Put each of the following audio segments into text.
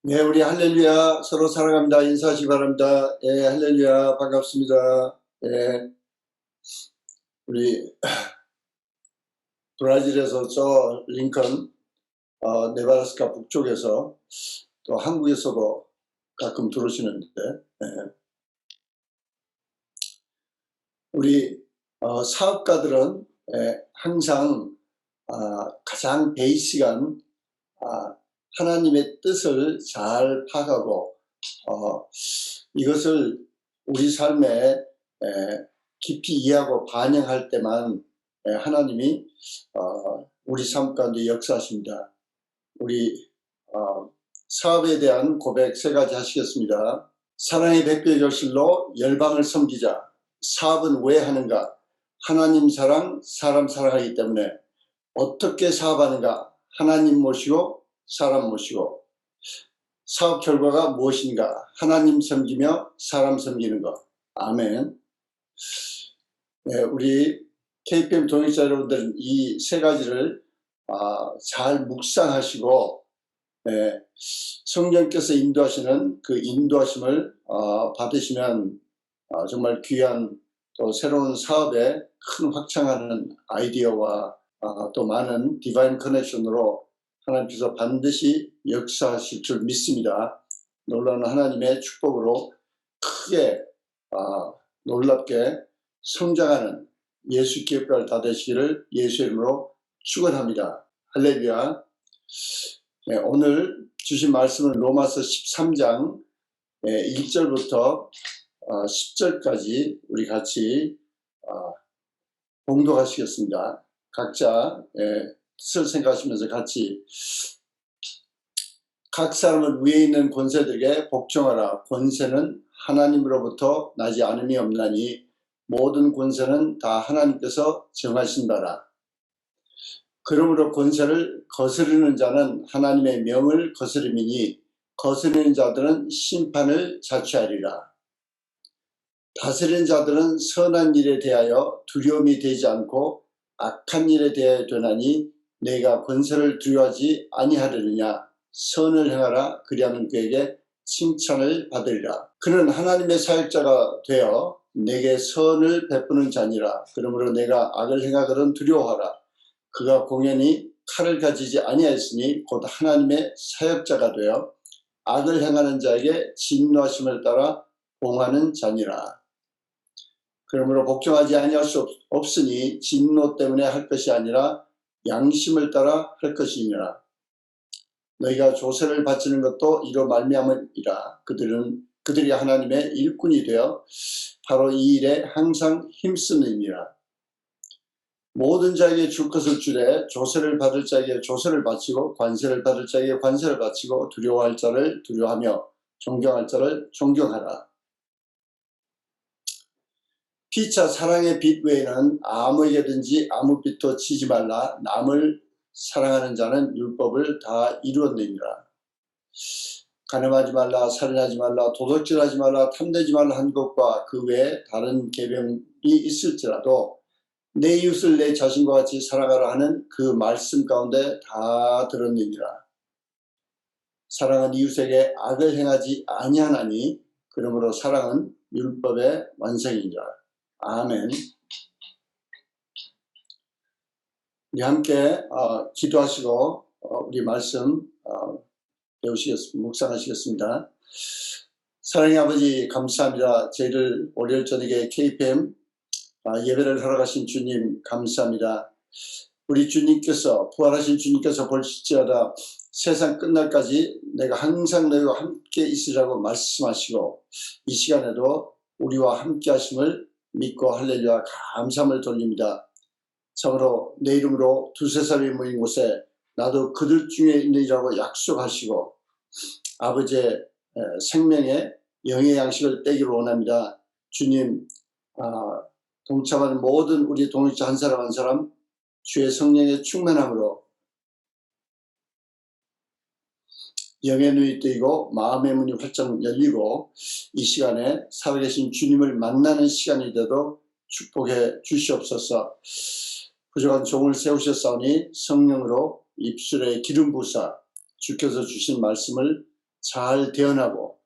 네, 우리 할렐루야 서로 사랑합니다. 인사하시기 바랍니다. 예, 할렐루야 반갑습니다. 예, 우리 브라질에서 저 링컨 네바라스카 북쪽에서 또 한국에서도 가끔 들어오시는데 예, 우리 사업가들은 항상 가장 베이직한 하나님의 뜻을 잘 파악하고 이것을 우리 삶에 깊이 이해하고 반영할 때만 하나님이 우리 삶 가운데 역사하십니다. 우리 사업에 대한 고백 3가지 하시겠습니다. 사랑의 백배의 결실로 열방을 섬기자. 사업은 왜 하는가? 하나님 사랑, 사람 사랑하기 때문에. 어떻게 사업하는가? 하나님 모시고 사람 모시고. 사업 결과가 무엇인가? 하나님 섬기며 사람 섬기는 것. 아멘. 네, 우리 KPM 동역자 여러분들은 이 3가지를 잘 묵상하시고 성령께서 인도하시는 그 인도하심을 받으시면 정말 귀한 또 새로운 사업에 큰 확장하는 아이디어와 또 많은 디바인 커넥션으로 하나님께서 반드시 역사하실 줄 믿습니다. 놀라운 하나님의 축복으로 크게 놀랍게 성장하는 예수 기업가를 다 되시기를 예수 이름으로 축원합니다. 할렐루야. 네, 오늘 주신 말씀은 로마서 13장 1절부터 10절까지 우리 같이 봉독하시겠습니다. 각자 뜻을 생각하시면서 같이. 각 사람은 위에 있는 권세들에게 복종하라. 권세는 하나님으로부터 나지 않음이 없나니 모든 권세는 다 하나님께서 정하신 바라. 그러므로 권세를 거스르는 자는 하나님의 명을 거스름이니 거스르는 자들은 심판을 자취하리라. 다스리는 자들은 선한 일에 대하여 두려움이 되지 않고 악한 일에 대하여 되나니 내가 권세를 두려워하지 아니하려느냐. 선을 행하라. 그리하면 그에게 칭찬을 받으리라. 그는 하나님의 사역자가 되어 내게 선을 베푸는 자니라. 그러므로 내가 악을 행하거든 두려워하라. 그가 공연히 칼을 가지지 아니하였으니 곧 하나님의 사역자가 되어 악을 행하는 자에게 진노하심을 따라 봉하는 자니라. 그러므로 복종하지 아니할 수 없으니 진노 때문에 할 것이 아니라 양심을 따라 할 것이니라. 너희가 조세를 바치는 것도 이로 말미암으리라. 그들이 하나님의 일꾼이 되어 바로 이 일에 항상 힘쓰느니라. 모든 자에게 줄 것을 주되 조세를 받을 자에게 조세를 바치고 관세를 받을 자에게 관세를 바치고 두려워할 자를 두려워하며 존경할 자를 존경하라. 피차 사랑의 빛 외에는 아무에게든지 아무 빛도 치지 말라. 남을 사랑하는 자는 율법을 다 이루었느니라. 간음하지 말라, 살인하지 말라, 도둑질하지 말라, 탐내지 말라 한 것과 그 외에 다른 계명이 있을지라도 내 이웃을 내 자신과 같이 사랑하라 하는 그 말씀 가운데 다 들었느니라. 사랑은 이웃에게 악을 행하지 아니하나니 그러므로 사랑은 율법의 완성이니라. 아멘. 우리 함께 기도하시고 우리 말씀 배우시겠습니다. 묵상하시겠습니다. 사랑의 아버지 감사합니다. 저희를 월요일 저녁에 KPM 예배를 하러 가신 주님 감사합니다. 우리 주님께서 부활하신 주님께서 볼지어다 세상 끝날까지 내가 항상 너희와 함께 있으라고 말씀하시고 이 시간에도 우리와 함께 하심을 믿고 할렐루야 감사함을 돌립니다. 참으로 내 이름으로 두세 사람이 모인 곳에 나도 그들 중에 있느니라고 약속하시고 아버지의 생명의 영의 양식을 떼기를 원합니다. 주님 동참하는 모든 우리 동역자 한 사람 한 사람 주의 성령의 충만함으로 영의 눈이 뜨이고 마음의 문이 활짝 열리고 이 시간에 살아계신 주님을 만나는 시간이 되도록 축복해 주시옵소서. 부족한 종을 세우셨사오니 성령으로 입술에 기름 부사 주께서 주신 말씀을 잘 대언하고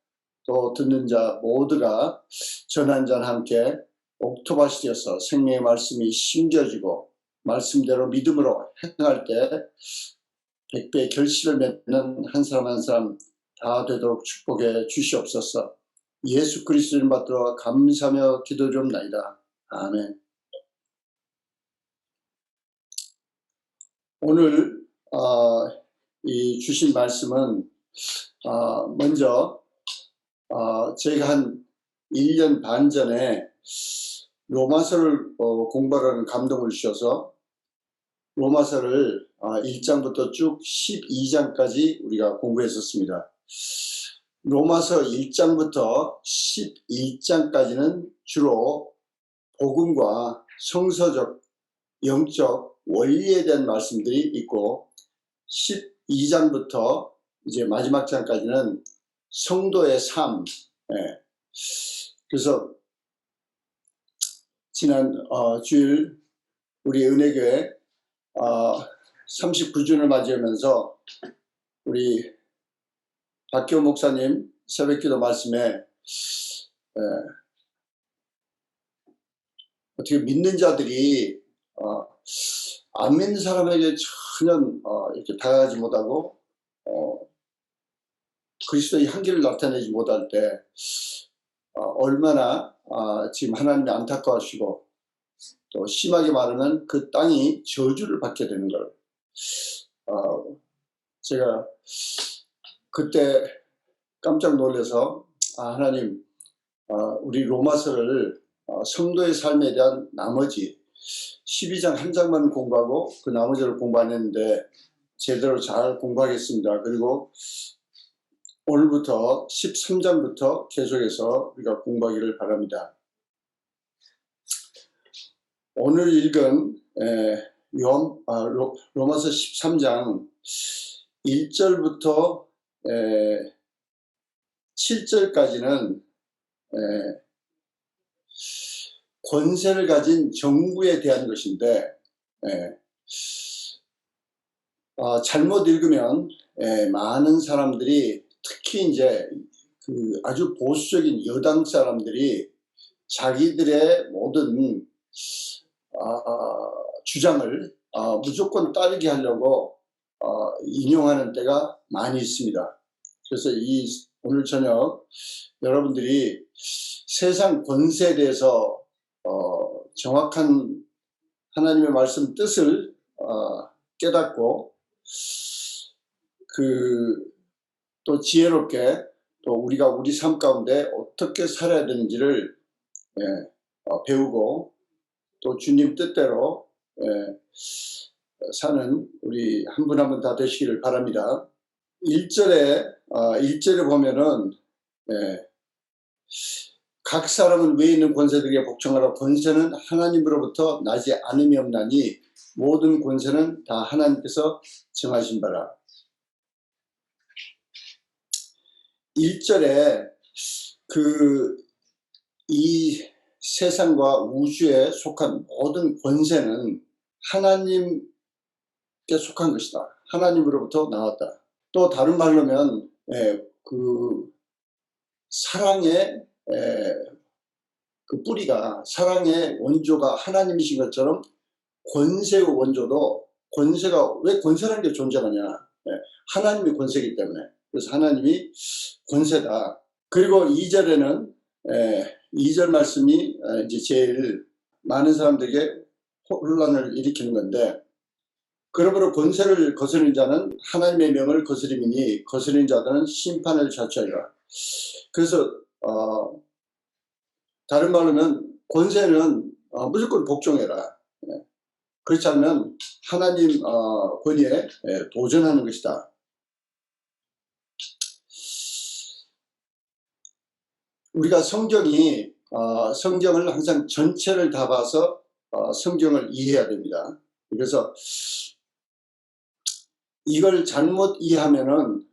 또 듣는 자 모두가 전 한 잔 함께 옥토밭이 되어서 생명의 말씀이 심겨지고 말씀대로 믿음으로 행할 때 100배의 결실을 맺는 한 사람 한 사람 다 되도록 축복해 주시옵소서. 예수 그리스도 이름 받들어 감사하며 기도드리옵나이다. 아멘. 오늘 이 주신 말씀은 먼저 저희가 한 1년 반 전에 로마서를 공부하라는 감동을 주셔서 로마서를 1장부터 쭉 12장까지 우리가 공부했었습니다. 로마서 1장부터 11장까지는 주로 복음과 성서적, 영적 원리에 대한 말씀들이 있고 12장부터 이제 마지막 장까지는 성도의 삶. 그래서 지난 주일 우리 은혜교회 39주년을 맞이하면서 우리 박기호 목사님 새벽기도 말씀에 어떻게 믿는 자들이 안 믿는 사람에게 전혀 이렇게 다가가지 못하고 그리스도의 향기를 나타내지 못할 때 얼마나 지금 하나님이 안타까워하시고 또 심하게 말하면 그 땅이 저주를 받게 되는 걸 제가 그때 깜짝 놀라서 하나님 우리 로마서를 성도의 삶에 대한 나머지 12장 한 장만 공부하고 그 나머지를 공부 안 했는데 제대로 잘 공부하겠습니다. 그리고 오늘부터 13장부터 계속해서 우리가 공부하기를 바랍니다. 오늘 읽은 로마서 13장 1절부터 7절까지는 권세를 가진 정부에 대한 것인데 잘못 읽으면 많은 사람들이 특히 이제 그 아주 보수적인 여당 사람들이 자기들의 모든 주장을 무조건 따르게 하려고 인용하는 때가 많이 있습니다. 그래서 오늘 저녁 여러분들이 세상 권세에 대해서 정확한 하나님의 말씀 뜻을 깨닫고 또 지혜롭게 또 우리가 우리 삶 가운데 어떻게 살아야 되는지를 배우고 또 주님 뜻대로 사는 우리 한 분 한 분 다 되시기를 바랍니다. 1절에 보면은 각 사람은 위에 있는 권세들에게 복종하라. 권세는 하나님으로부터 나지 않음이 없나니 모든 권세는 다 하나님께서 정하신 바라. 1절에 이 세상과 우주에 속한 모든 권세는 하나님께 속한 것이다. 하나님으로부터 나왔다. 또 다른 말로 하면 사랑의 그 뿌리가 사랑의 원조가 하나님이신 것처럼 권세의 원조도 왜 권세라는 게 존재하냐? 하나님이 권세이기 때문에. 그래서 하나님이 권세다. 그리고 2절에는 2절 말씀이 이제 제일 많은 사람들에게 혼란을 일으키는 건데, 그러므로 권세를 거스르는 자는 하나님의 명을 거스림이니 거스르는 자들은 심판을 자초하리라. 그래서 다른 말로 하면 권세는 무조건 복종해라. 그렇지 않으면 하나님 권위에 도전하는 것이다. 우리가 성경을 항상 전체를 다 봐서 성경을 이해해야 됩니다. 그래서 이걸 잘못 이해하면은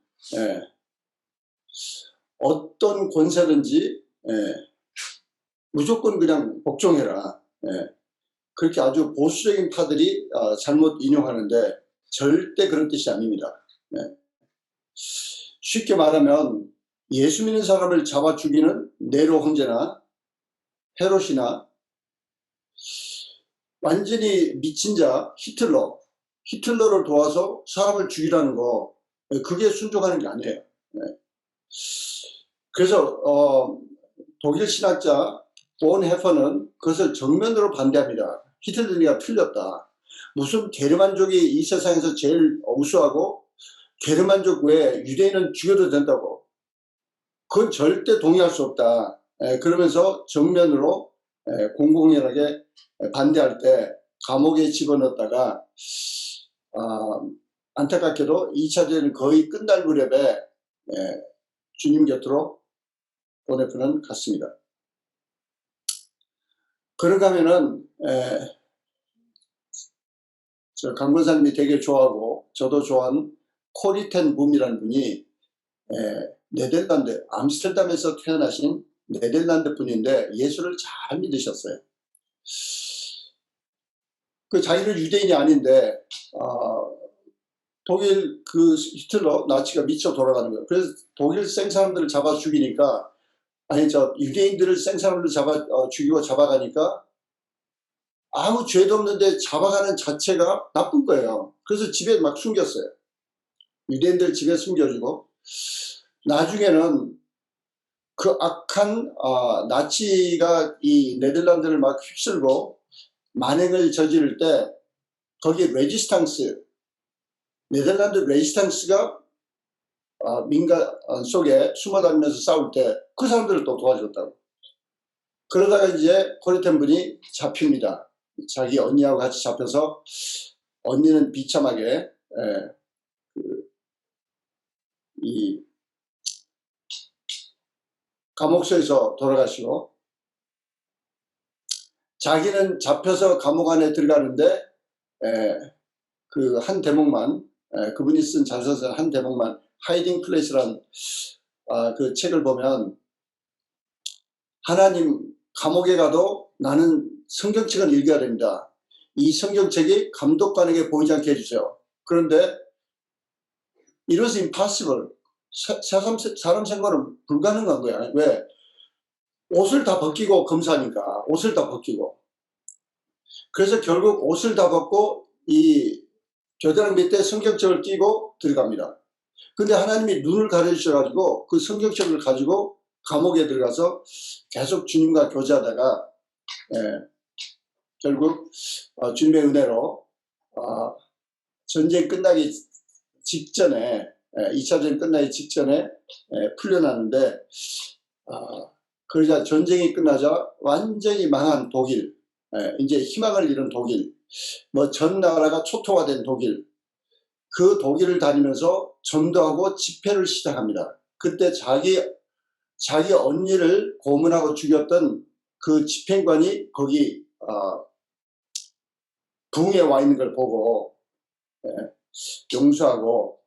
어떤 권세든지 무조건 그냥 복종해라. 그렇게 아주 보수적인 파들이 잘못 인용하는데 절대 그런 뜻이 아닙니다. 쉽게 말하면 예수 믿는 사람을 잡아 죽이는 네로 황제나 헤롯이나 완전히 미친 자 히틀러를 도와서 사람을 죽이라는 거, 그게 순종하는 게 아니에요. 네. 그래서 독일 신학자 본 헤퍼는 그것을 정면으로 반대합니다. 히틀러가 틀렸다. 무슨 게르만족이 이 세상에서 제일 우수하고 게르만족 외에 유대인은 죽여도 된다고. 그건 절대 동의할 수 없다. 그러면서 정면으로 공공연하게 반대할 때 감옥에 집어넣었다가 안타깝게도 2차 대전이 거의 끝날 무렵에 주님 곁으로 보네프는 갔습니다. 그런가 하면은 저 강권사님이 되게 좋아하고 저도 좋아하는 코리텐 붐이라는 분이 네덜란드 암스테르담에서 태어나신 네덜란드 분인데 예수를 잘 믿으셨어요. 그 자기는 유대인이 아닌데 독일 그 히틀러 나치가 미쳐 돌아가는 거예요. 그래서 독일 생사람들을 잡아 죽이니까 유대인들을 생사람들을 잡아 죽이고 잡아가니까 아무 죄도 없는데 잡아가는 자체가 나쁜 거예요. 그래서 집에 막 숨겼어요. 유대인들 집에 숨겨주고 나중에는 그 악한 나치가 이 네덜란드를 막 휩쓸고 만행을 저지를 때 거기 네덜란드 레지스탕스가 민간 속에 숨어 다니면서 싸울 때 그 사람들을 또 도와줬다고. 그러다가 이제 코리텐 분이 잡힙니다. 자기 언니하고 같이 잡혀서 언니는 비참하게 이 감옥소에서 돌아가시고 자기는 잡혀서 감옥 안에 들어가는데 그 한 대목만 그분이 쓴 자서전 한 대목만 하이딩 플레이스라는 그 책을 보면 하나님 감옥에 가도 나는 성경책을 읽어야 됩니다. 이 성경책이 감독관에게 보이지 않게 해주세요. 그런데 it was impossible. 사람 생활은 불가능한 거야. 왜? 옷을 다 벗기고 검사니까 옷을 다 벗기고. 그래서 결국 옷을 다 벗고 이 겨드랑이 밑에 성경책을 끼고 들어갑니다. 근데 하나님이 눈을 가려주셔가지고 그 성경책을 가지고 감옥에 들어가서 계속 주님과 교제하다가 결국 주님의 은혜로 전쟁 끝나기 직전에 2차 전쟁 끝나기 직전에 풀려났는데 그러자 전쟁이 끝나자 완전히 망한 독일, 이제 희망을 잃은 독일, 뭐 전 나라가 초토화된 독일, 그 독일을 다니면서 전도하고 집회를 시작합니다. 그때 자기 언니를 고문하고 죽였던 그 집행관이 거기 붕에 와 있는 걸 보고 용서하고,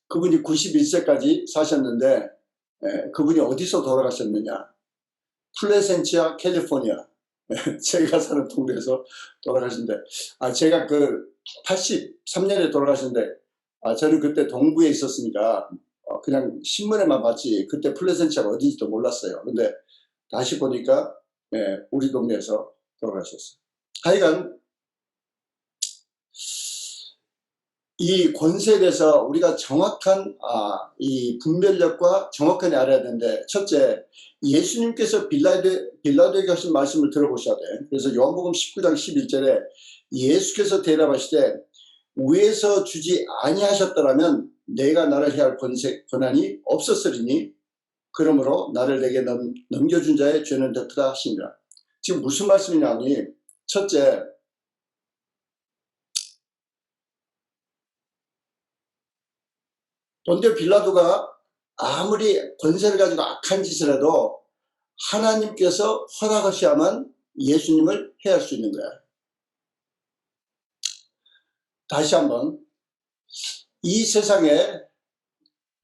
그분이 91세까지 사셨는데 그분이 어디서 돌아가셨느냐? 플레센티아 캘리포니아 제가 사는 동네에서 돌아가신데 제가 그 83년에 돌아가셨는데 저는 그때 동부에 있었으니까 그냥 신문에만 봤지 그때 플레센티아가 어딘지도 몰랐어요. 근데 다시 보니까 우리 동네에서 돌아가셨어요. 하여간 이 권세에 대해서 우리가 정확한 이 분별력과 정확하게 알아야 되는데, 첫째, 예수님께서 빌라도에게 하신 말씀을 들어보셔야 돼. 그래서 요한복음 19장 11절에 예수께서 대답하시되 위에서 주지 아니하셨더라면 내가 나를 해할 권한이 없었으리니 그러므로 나를 내게 넘겨준 자의 죄는 더 크다 하시니라. 지금 무슨 말씀이냐니, 첫째, 본디오 빌라도가 아무리 권세를 가지고 악한 짓을 해도 하나님께서 허락하셔야만 예수님을 해할 수 있는 거야. 다시 한번, 이 세상에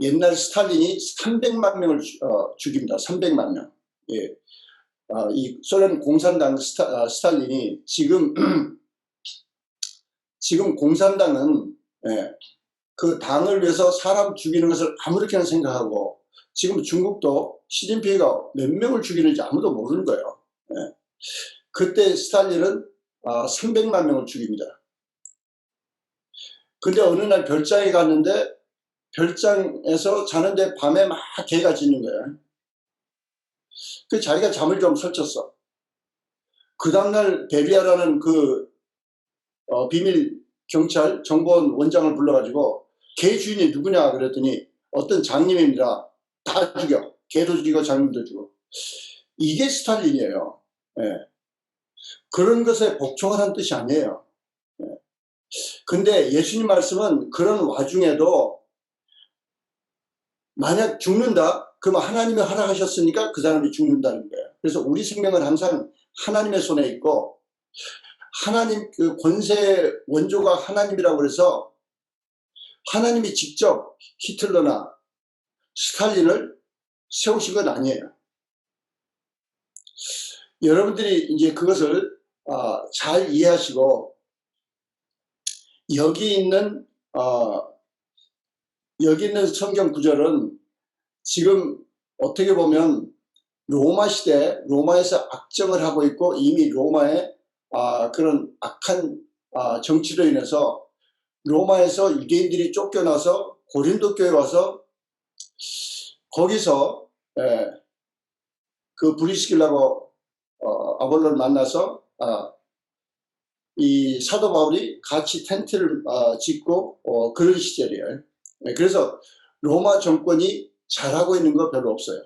옛날 스탈린이 300만 명을 죽입니다. 300만 명. 예. 이 소련 공산당 스탈린이 지금 공산당은 그 당을 위해서 사람 죽이는 것을 아무렇게나 생각하고, 지금 중국도 시진핑이가 몇 명을 죽이는지 아무도 모르는 거예요. 예. 그때 스탈린은 300만 명을 죽입니다. 근데 어느 날 별장에 갔는데 별장에서 자는데 밤에 막 개가 짖는 거예요. 그 자기가 잠을 좀 설쳤어. 그 다음날 베리아라는 그 비밀 경찰 정보원 원장을 불러가지고 개 주인이 누구냐 그랬더니 어떤 장님입니다. 다 죽여. 개도 죽이고 장님도 죽여. 이게 스탈린이에요. 예. 그런 것에 복종하라는 뜻이 아니에요. 예. 근데 예수님 말씀은 그런 와중에도 만약 죽는다? 그러면 하나님이 허락하셨으니까 그 사람이 죽는다는 거예요. 그래서 우리 생명은 항상 하나님의 손에 있고, 하나님 그 권세의 원조가 하나님이라고 해서 하나님이 직접 히틀러나 스탈린을 세우신 건 아니에요. 여러분들이 이제 그것을 잘 이해하시고, 여기 있는 성경 구절은 지금 어떻게 보면 로마 시대, 로마에서 악정을 하고 있고, 이미 로마의 그런 악한 정치로 인해서 로마에서 유대인들이 쫓겨나서 고린도 교회에 와서 거기서 그 브리스길라고 아볼로를 만나서 이 사도 바울이 같이 텐트를 짓고 그런 시절이에요. 그래서 로마 정권이 잘하고 있는 거 별로 없어요.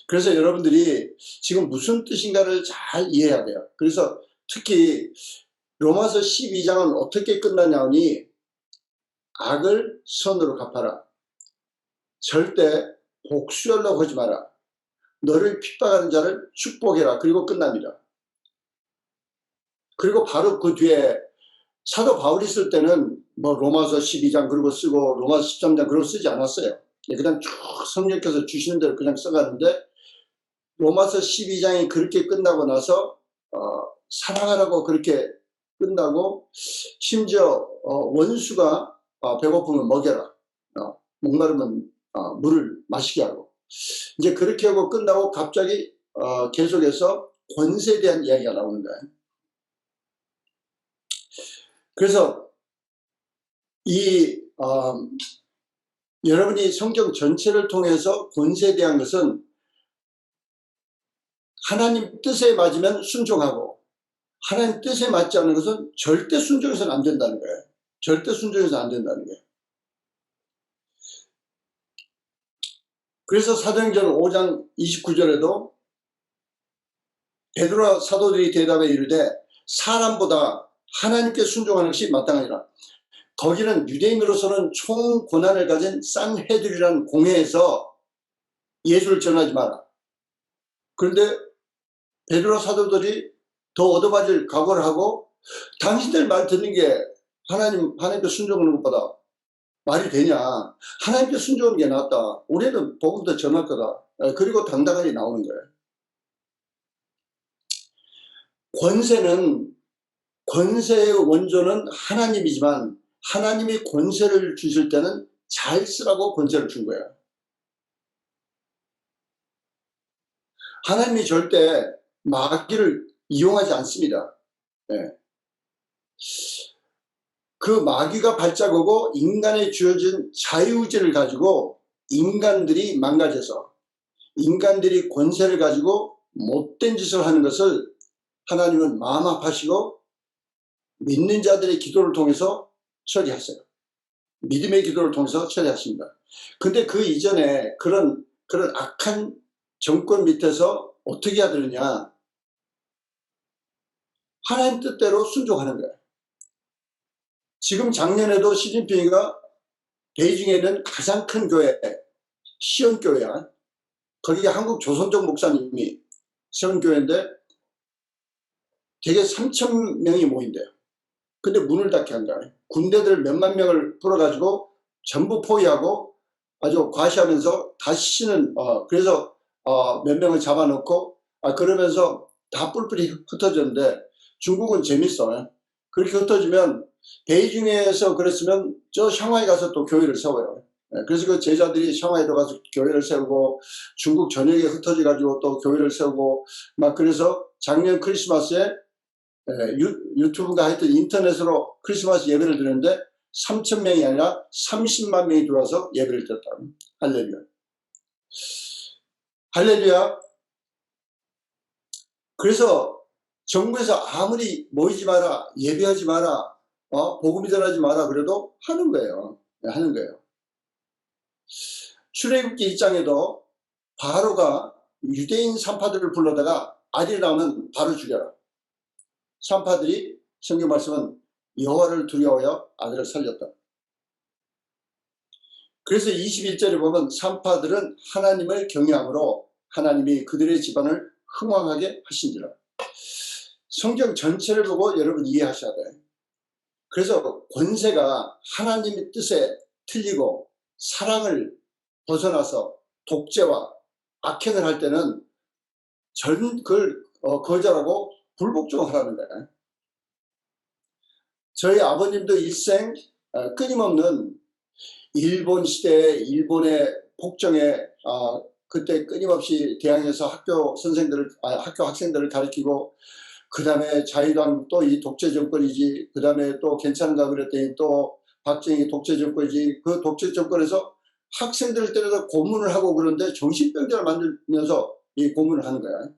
그래서 여러분들이 지금 무슨 뜻인가를 잘 이해해야 돼요. 그래서 특히 로마서 12장은 어떻게 끝나냐니, 악을 선으로 갚아라. 절대 복수하려고 하지 마라. 너를 핍박하는 자를 축복해라. 그리고 끝납니다. 그리고 바로 그 뒤에 사도 바울이 쓸 때는 뭐 로마서 12장 그리고 쓰고 로마서 13장 그리고 쓰지 않았어요. 그냥 쭉 성령께서 주시는 대로 그냥 써가는데, 로마서 12장이 그렇게 끝나고 나서 사랑하라고 그렇게 끝나고, 심지어 원수가 배고프면 먹여라, 목마르면 물을 마시게 하고, 이제 그렇게 하고 끝나고 갑자기 계속해서 권세에 대한 이야기가 나오는 거예요. 그래서 여러분이 성경 전체를 통해서 권세에 대한 것은 하나님 뜻에 맞으면 순종하고, 하나님 뜻에 맞지 않는 것은 절대 순종해서는 안 된다는 거예요. 절대 순종해서는 안 된다는 거예요. 그래서 사도행전 5장 29절에도 베드로와 사도들이 대답해 이르되 사람보다 하나님께 순종하는 것이 마땅하니라. 거기는 유대인으로서는 총 권한을 가진 산헤드린이라는 공회에서 예수를 전하지 마라. 그런데 베드로 사도들이 더 얻어맞을 각오를 하고, 당신들 말 듣는 게 하나님께 순종하는 것보다 말이 되냐. 하나님께 순종하는 게 낫다. 우리는 복음 더 전할 거다. 그리고 당당하게 나오는 거예요. 권세의 원조는 하나님이지만, 하나님이 권세를 주실 때는 잘 쓰라고 권세를 준 거예요. 하나님이 절대 마귀를 이용하지 않습니다. 네. 그 마귀가 발작하고 인간에 주어진 자유의지를 가지고 인간들이 망가져서, 인간들이 권세를 가지고 못된 짓을 하는 것을 하나님은 마음 아파하시고 믿는 자들의 기도를 통해서 처리하세요. 믿음의 기도를 통해서 처리하십니다. 근데 그 이전에 그런 악한 정권 밑에서 어떻게 해야 되느냐, 하나님 뜻대로 순종하는 거예요. 지금 작년에도 시진핑이가 베이징에 있는 가장 큰 교회, 시온교회야. 거기에 한국 조선족 목사님이 시온교회인데 되게 3,000명이 모인대요. 근데 문을 닫게 한 거예요. 군대들 몇만 명을 풀어가지고 전부 포위하고 아주 과시하면서 다시는 그래서 몇 명을 잡아놓고 그러면서 다 뿔뿔이 흩어졌는데, 중국은 재밌어요. 그렇게 흩어지면 베이징에서 그랬으면 저 샹하이 가서 또 교회를 세워요. 그래서 그 제자들이 샹하이도 가서 교회를 세우고 중국 전역에 흩어져 가지고 또 교회를 세우고 막 그래서 작년 크리스마스에 유튜브가 하여튼 인터넷으로 크리스마스 예배를 드렸는데 3,000명이 아니라 30만 명이 들어와서 예배를 드렸다. 할렐루야. 할렐루야. 그래서 정부에서 아무리 모이지 마라, 예배하지 마라, 복음이 전하지 마라 그래도 하는 거예요. 하는 거예요. 출애굽기 1장에도 바로가 유대인 산파들을 불러다가 아들이 나오면 바로 죽여라. 산파들이 성경 말씀은 여호와를 두려워하여 아들을 살렸다. 그래서 21절에 보면 산파들은 하나님을 경외함으로 하나님이 그들의 집안을 흥왕하게 하신지라. 성경 전체를 보고 여러분 이해하셔야 돼. 그래서 권세가 하나님의 뜻에 틀리고 사랑을 벗어나서 독재와 악행을 할 때는 그걸 거절하고 불복종하라는 거야. 저희 아버님도 일생 끊임없는 일본 시대에 일본의 폭정에 그때 끊임없이 대항해서 학교 학생들을 가르치고 그 다음에 자유당 또 이 독재 정권이지 그 다음에 또 괜찮은가 그랬더니 또 박정희 독재 정권이지 그 독재 정권에서 학생들을 때려서 고문을 하고 그러는데 정신병자를 만들면서 이 고문을 하는 거야.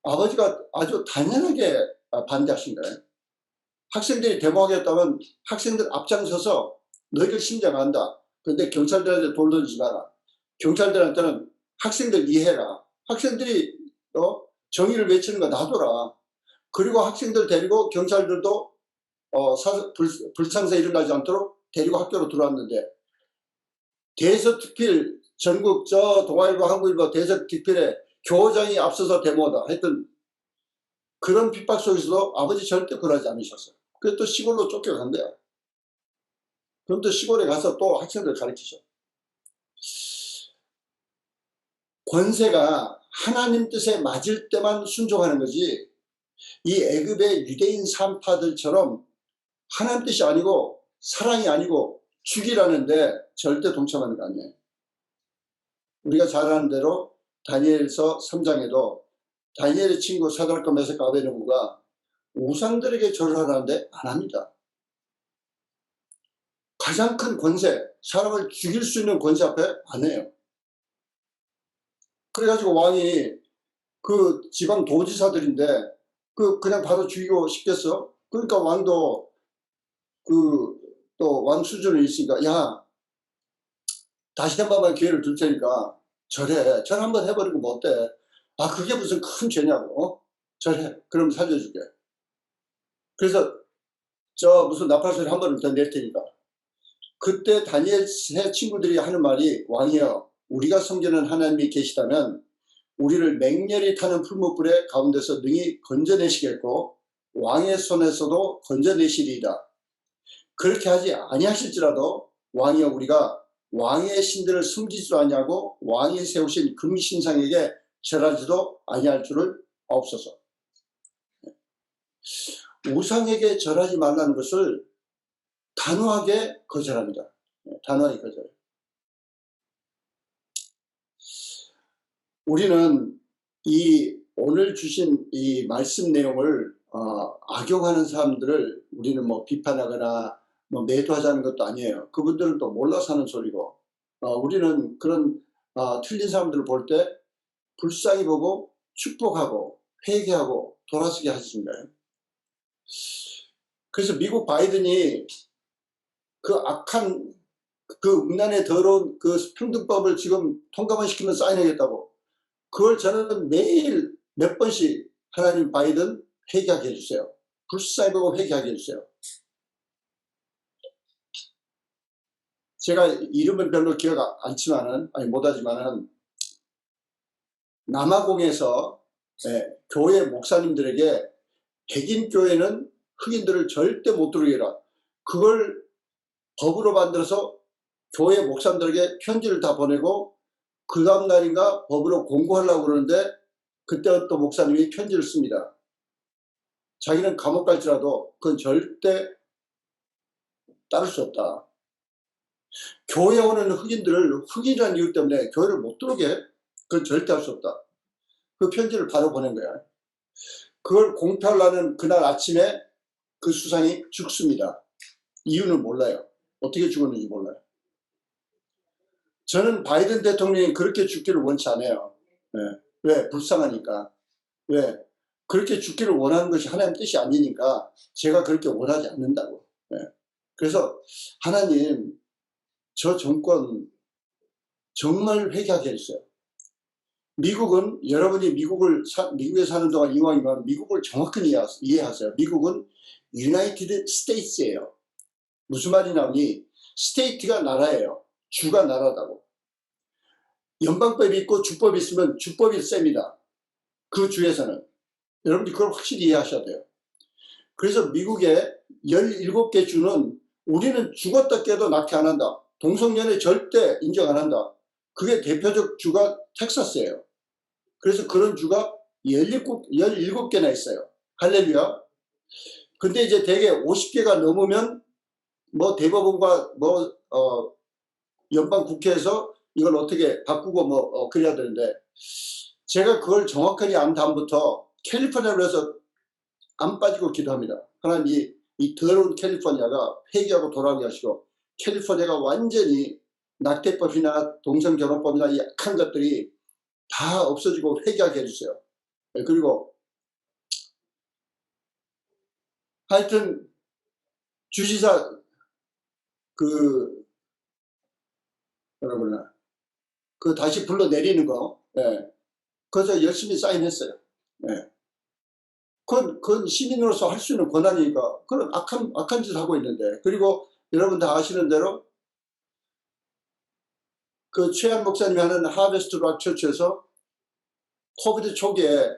아버지가 아주 단연하게 반대하신 거예요. 학생들이 데모하겠다면 학생들 앞장서서 너희들 심장한다. 그런데 경찰들한테 돌 던지지 마라. 경찰들한테는 학생들 이해해라. 학생들이 정의를 외치는 거 놔둬라. 그리고 학생들 데리고 경찰들도 불상사 일어나지 않도록 데리고 학교로 들어왔는데 대서특필 전국 동아일보 한국일보 대서특필에 교장이 앞서서 데모다 했던 그런 핍박 속에서도 아버지 절대 그러지 않으셨어요. 그래서 또 시골로 쫓겨간대요. 그럼 또 시골에 가서 또 학생들 가르치셔. 권세가 하나님 뜻에 맞을 때만 순종하는 거지 이 애굽의 유대인 산파들처럼 하나님 뜻이 아니고 사랑이 아니고 죽이라는데 절대 동참하는 거 아니에요. 우리가 잘 아는 대로 다니엘서 3장에도 다니엘의 친구 사드락과 메삭과 아베느고가 우상들에게 절을 하라는데 안 합니다. 가장 큰 권세, 사람을 죽일 수 있는 권세 앞에 안 해요. 그래가지고 왕이 그 지방 도지사들인데 그냥 바로 죽이고 싶겠어? 그러니까 왕도 또 왕 수준을 있으니까 야 다시 한 번만 기회를 줄 테니까 절해. 절 한번 해버리고 뭐 어때? 그게 무슨 큰 죄냐고. 절해. 그럼 살려줄게. 그래서 무슨 나팔소리 한 번을 더 낼 테니까. 그때 다니엘 세 친구들이 하는 말이 왕이여 우리가 섬기는 하나님이 계시다면 우리를 맹렬히 타는 풀무불의 가운데서 능히 건져내시겠고 왕의 손에서도 건져내시리이다. 그렇게 하지 아니하실지라도 왕이여 우리가 왕의 신들을 숨기지도 아니하고 왕이 세우신 금신상에게 절하지도 아니할 줄을 없어서. 우상에게 절하지 말라는 것을 단호하게 거절합니다. 단호하게 거절해요. 우리는 오늘 주신 이 말씀 내용을 악용하는 사람들을 우리는 뭐 비판하거나 뭐 매도하자는 것도 아니에요. 그분들은 또 몰라서 하는 소리고 우리는 그런 틀린 사람들을 볼 때 불쌍히 보고 축복하고 회개하고 돌아서게 하십니다. 그래서 미국 바이든이 그 악한 그 음란에 더러운 그 평등법을 지금 통과만 시키면 사인하겠다고 그걸 저는 매일 몇 번씩 하나님 바이든 회개하게 해주세요. 불쌍히 보고 회개하게 해주세요. 제가 이름은 별로 기억 못하지만은 남아공에서 교회 목사님들에게 백인 교회는 흑인들을 절대 못 들어오게 해라. 그걸 법으로 만들어서 교회 목사님들에게 편지를 다 보내고 그 다음 날인가 법으로 공고하려고 그러는데 그때 또 목사님이 편지를 씁니다. 자기는 감옥 갈지라도 그건 절대 따를 수 없다. 교회에 오는 흑인들을 흑인이라는 이유 때문에 교회를 못 들어오게 해? 그건 절대 할 수 없다. 그 편지를 바로 보낸 거야. 그걸 공표하려는 그날 아침에 그 수상이 죽습니다. 이유는 몰라요. 어떻게 죽었는지 몰라요. 저는 바이든 대통령이 그렇게 죽기를 원치 않아요. 네. 왜? 불쌍하니까. 왜? 그렇게 죽기를 원하는 것이 하나님 뜻이 아니니까 제가 그렇게 원하지 않는다고. 네. 그래서 하나님, 저 정권 정말 회개하게 했어요. 미국은, 여러분이 미국에 사는 동안 이왕이면 미국을 정확히 이해하세요. 미국은 유나이티드 스테이츠예요. 무슨 말이 나오니, 스테이트가 나라예요. 주가 나라다고. 연방법이 있고 주법이 있으면 주법이 셉니다. 그 주에서는. 여러분들이 그걸 확실히 이해하셔야 돼요. 그래서 미국의 17개 주는 우리는 죽었다 깨도 낙태 안 한다. 동성연애 절대 인정 안 한다. 그게 대표적 주가 텍사스예요. 그래서 그런 주가 17개나 있어요. 할렐루야. 근데 이제 대개 50개가 넘으면 뭐 대법원과 연방 국회에서 이걸 어떻게 바꾸고 그래야 되는데, 제가 그걸 정확하게 안 다음부터 캘리포니아로 해서 안 빠지고 기도합니다. 하나님, 이 더러운 캘리포니아가 회개하고 돌아오게 하시고, 캘리포니아가 완전히 낙태법이나 동성결혼법이나 이 약한 것들이 다 없어지고 회개하게 해주세요. 그리고 하여튼 주지사 뭐라 그 다시 불러내리는 거, 예. 그래서 열심히 사인했어요. 예. 그건 시민으로서 할 수 있는 권한이니까. 그런 악한 짓을 하고 있는데. 그리고 여러분 다 아시는 대로 그 최한 목사님이 하는 하베스트 락 처치에서 코비드 초기에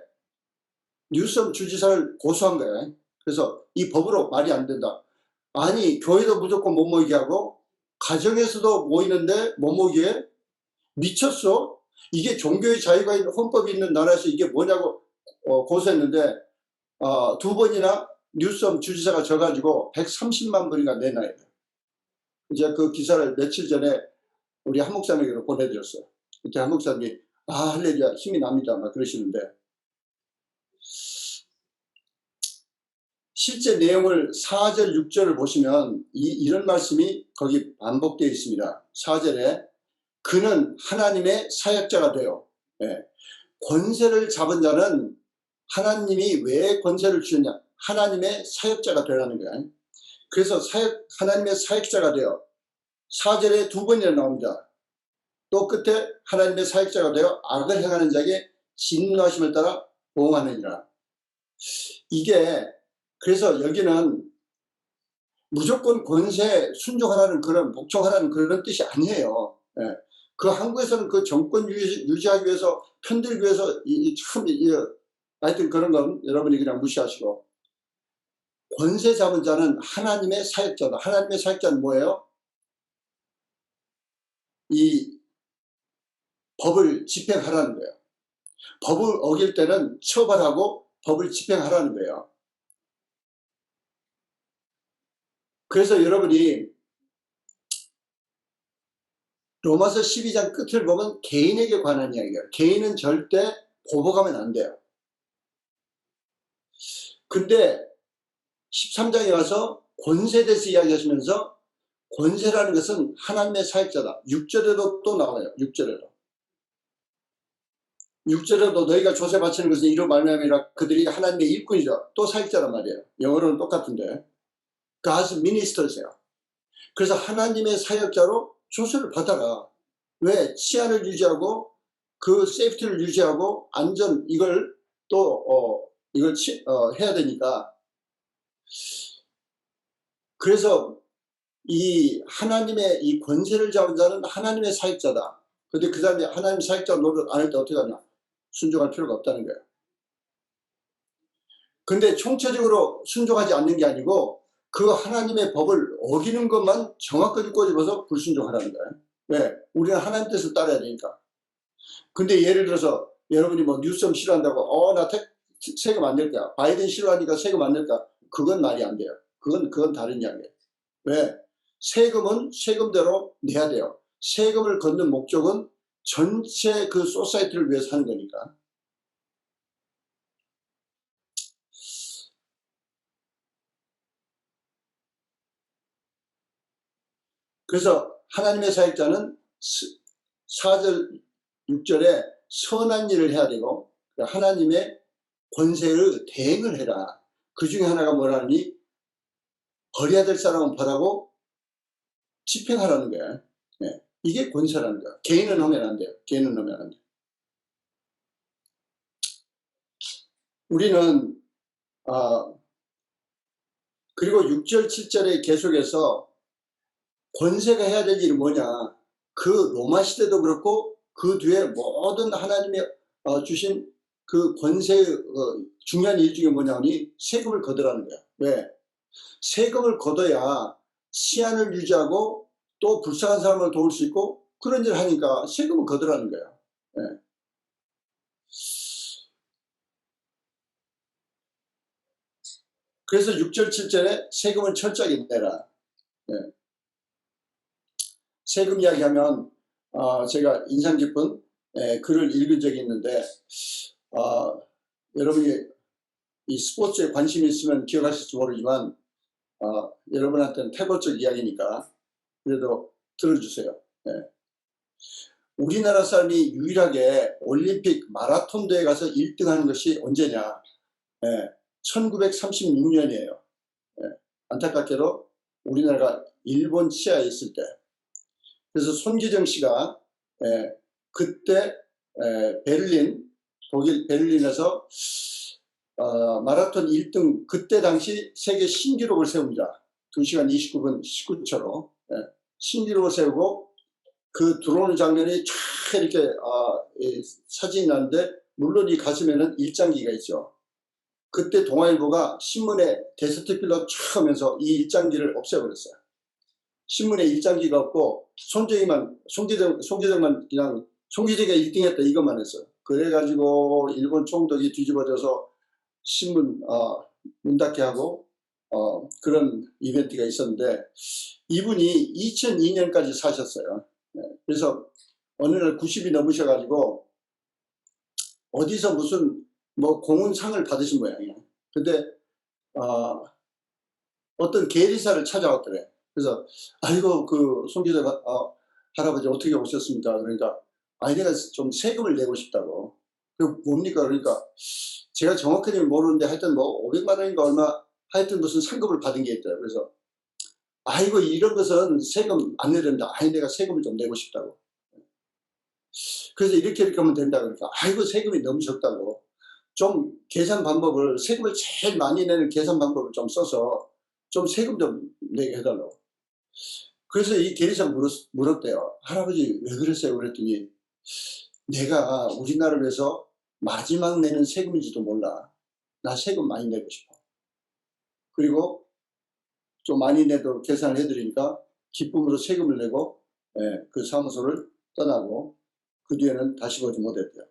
뉴섬 주지사를 고소한 거예요. 그래서 이 법으로 말이 안 된다. 아니, 교회도 무조건 못 모이게 하고 가정에서도 모이는데 못 모이게? 미쳤어? 이게 종교의 자유가 있는 헌법이 있는 나라에서 이게 뭐냐고 고소했는데 2번이나 뉴섬 주지사가 져가지고 130만 불인가 내놔야 돼. 이제 그 기사를 며칠 전에 우리 한 목사님에게로 보내드렸어요. 그때 한 목사님이 할렐루야 힘이 납니다 막 그러시는데, 실제 내용을 4절 6절을 보시면 이런 말씀이 거기 반복되어 있습니다. 4절에 그는 하나님의 사역자가 되어, 예. 권세를 잡은 자는 하나님이 왜 권세를 주셨냐, 하나님의 사역자가 되라는 거야. 그래서 하나님의 사역자가 되어 4절에 2번이나 나옵니다. 또 끝에 하나님의 사역자가 되어 악을 행하는 자에게 진노하심을 따라 보응하느니라. 이게 그래서 여기는 무조건 권세 순종하라는 그런 복종하라는 그런 뜻이 아니에요. 예. 그 한국에서는 그 정권 유지하기 위해서 편들기 위해서 하여튼 그런 건 여러분이 그냥 무시하시고, 권세 잡은 자는 하나님의 사역자다. 하나님의 사역자는 뭐예요? 이 법을 집행하라는 거예요. 법을 어길 때는 처벌하고 법을 집행하라는 거예요. 그래서 여러분이 로마서 12장 끝을 보면 개인에게 관한 이야기예요. 개인은 절대 보복하면 안 돼요. 근데 13장에 와서 권세에 대해서 이야기하시면서 권세라는 것은 하나님의 사역자다. 6절에도 또 나와요. 6절에도 너희가 조세 바치는 것은 이로 말미암아 그들이 하나님의 일꾼이죠. 또 사역자란 말이에요. 영어로는 똑같은데 God's ministers예요. 그래서 하나님의 사역자로 조세를 받아라. 왜? 치안을 유지하고 그 세이프티를 유지하고 안전 이걸 또 이걸 해야 되니까. 그래서 이 하나님의 이 권세를 잡은 자는 하나님의 사역자다. 근데 그 사람이 하나님 사역자 노릇 안 할 때 어떻게 하냐? 순종할 필요가 없다는 거예요. 근데 총체적으로 순종하지 않는 게 아니고 그 하나님의 법을 어기는 것만 정확하게 꼬집어서 불순종하라는 거예요. 왜? 우리는 하나님 뜻을 따라야 되니까. 근데 예를 들어서 여러분이 뭐 뉴섬 싫어한다고 나 세금 안 낼 거야. 바이든 싫어하니까 세금 안 낼 거야. 그건 말이 안 돼요. 그건 다른 이야기예요. 왜? 세금은 세금대로 내야 돼요. 세금을 걷는 목적은 전체 그 소사이티를 위해서 하는 거니까. 그래서 하나님의 사역자는 4절, 6절에 선한 일을 해야 되고 하나님의 권세를 대행을 해라. 그 중에 하나가 뭐라니? 벌해야 될 사람은 벌하고 집행하라는 거야. 네. 이게 권세라는 거야. 개인은 하면 안 돼요. 개인은 하면 안 돼요. 우리는 그리고 6절, 7절에 계속해서 권세가 해야 될 일이 뭐냐. 그 로마 시대도 그렇고 그 뒤에 모든 하나님이 주신 그 권세의 중요한 일 중에 뭐냐니 세금을 걷으라는 거야. 왜? 세금을 걷어야 시안을 유지하고 또 불쌍한 사람을 도울 수 있고 그런 일을 하니까 세금을 걷으라는 거야. 네. 그래서 6절, 7절에 세금을 철저하게 내라. 네. 세금 이야기하면 제가 인상 깊은 글을 읽은 적이 있는데 여러분이 이 스포츠에 관심이 있으면 기억하실지 모르지만 여러분한테는 태고적 이야기니까 그래도 들어주세요. 네. 우리나라 사람이 유일하게 올림픽 마라톤 대회 가서 1등 하는 것이 언제냐. 1936년이에요. 안타깝게도 우리나라가 일본 치하에 있을 때. 그래서 손기정 씨가 그때 베를린, 독일 베를린에서 마라톤 1등 그때 당시 세계 신기록을 세웁니다. 2시간 29분 19초로 신기록을 세우고 그 들어오는 장면이 쫙 이렇게 사진이 나는데 물론 이 가슴에는 일장기가 있죠. 그때 동아일보가 신문에 데스트 필러 쫙 하면서 이 일장기를 없애버렸어요. 신문에 일장기가 없고 송기정만 그냥 송기정이 1등했다 이것만 했어요. 그래가지고 일본 총독이 뒤집어져서 신문 문 닫게 하고 그런 이벤트가 있었는데 이분이 2002년까지 사셨어요. 그래서 어느 날 90이 넘으셔가지고 어디서 무슨 뭐 공훈상을 받으신 모양이에요. 근데 어떤 계리사를 찾아왔더래. 그래서 아이고 그 송기정 할아버지 어떻게 오셨습니까? 그러니까 내가 좀 세금을 내고 싶다고. 그 뭡니까? 그러니까 제가 정확히는 모르는데 하여튼 뭐 500만 원인가 얼마 하여튼 무슨 상금을 받은 게 있더라고요. 그래서 아이고 이런 것은 세금 안 내야 된다. 내가 세금을 좀 내고 싶다고. 그래서 이렇게 하면 된다 그러니까 아이고 세금이 너무 적다고. 좀 계산 방법을 세금을 제일 많이 내는 계산 방법을 좀 써서 좀 세금 좀 내게 해달라고. 그래서 이 계리사 물었대요. 할아버지 왜 그랬어요? 그랬더니 내가 우리나라를 위해서 마지막 내는 세금인지도 몰라. 나 세금 많이 내고 싶어. 그리고 좀 많이 내도록 계산을 해드리니까 기쁨으로 세금을 내고 그 사무소를 떠나고 그 뒤에는 다시 보지 못했대요.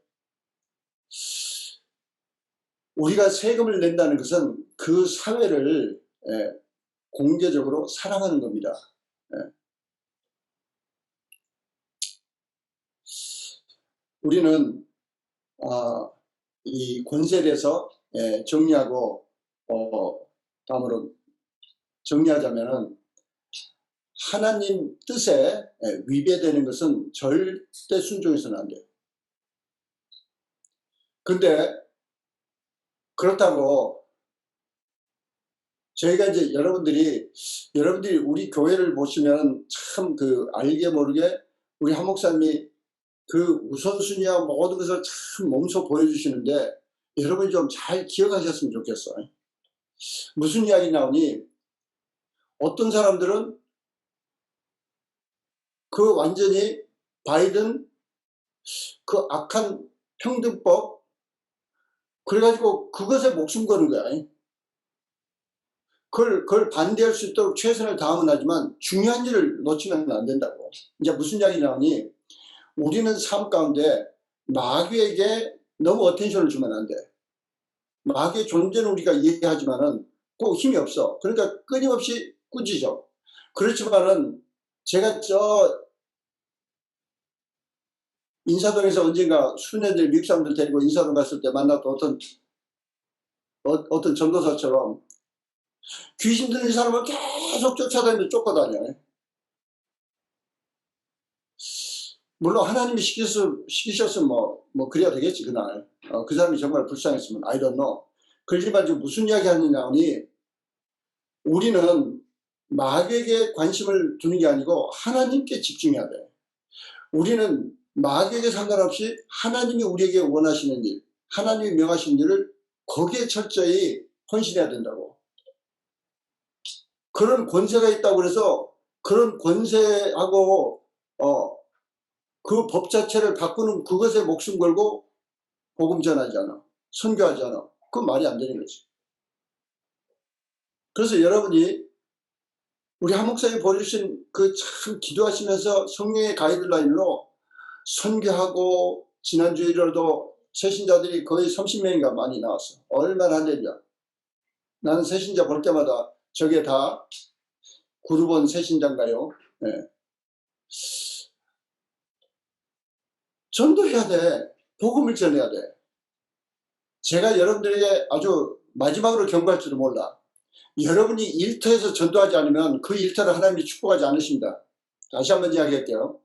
우리가 세금을 낸다는 것은 그 사회를 공개적으로 사랑하는 겁니다. 우리는 이 권세에 대해서 정리하고 다음으로 정리하자면은 하나님 뜻에 위배되는 것은 절대 순종해서는 안 돼요. 근데 그렇다고 저희가 이제 여러분들이 우리 교회를 보시면 참 그 알게 모르게 우리 한 목사님이 그 우선순위와 모든 것을 참 몸소 보여주시는데 여러분이 좀 잘 기억하셨으면 좋겠어. 무슨 이야기 나오니 어떤 사람들은 그 완전히 바이든 그 악한 평등법 그래가지고 그것에 목숨 거는 거야. 그걸 반대할 수 있도록 최선을 다하면 하지만 중요한 일을 놓치면 안 된다고. 이제 무슨 이야기 나오니 우리는 삶 가운데 마귀에게 너무 어텐션을 주면 안 돼. 마귀의 존재는 우리가 이해하지만은 꼭 힘이 없어. 그러니까 끊임없이 꾸짖어. 그렇지만은 제가 저 인사동에서 언젠가 수년들 미국 사람들 데리고 인사동 갔을 때 만났던 어떤 전도사처럼 귀신 들린 사람을 계속 쫓아다니면서 쫓아다녀요. 물론 하나님이 시키셨으면 뭐 그래야 되겠지 그날. 그 사람이 정말 불쌍했으면 I don't know. 그렇지만 지금 무슨 이야기 하느냐 하니 우리는 마귀에게 관심을 두는 게 아니고 하나님께 집중해야 돼. 우리는 마귀에게 상관없이 하나님이 우리에게 원하시는 일, 하나님이 명하신 일을 거기에 철저히 헌신해야 된다고. 그런 권세가 있다고 해서 그런 권세하고 그 법 자체를 바꾸는 그것에 목숨 걸고 복음 전하지 않아. 선교하지 않아. 그건 말이 안 되는 거지. 그래서 여러분이 우리 한 목사님이 보여주신 그 참 기도하시면서 성령의 가이드라인으로 선교하고 지난주일에도 새신자들이 거의 30명인가 많이 나왔어. 얼마나 할렐루야. 나는 새신자 볼 때마다 저게 다 그룹 온 새신자인가요? 네. 전도해야 돼. 복음을 전해야 돼. 제가 여러분들에게 아주 마지막으로 경고할지도 몰라. 여러분이 일터에서 전도하지 않으면 그 일터를 하나님이 축복하지 않으십니다. 다시 한번 이야기할게요.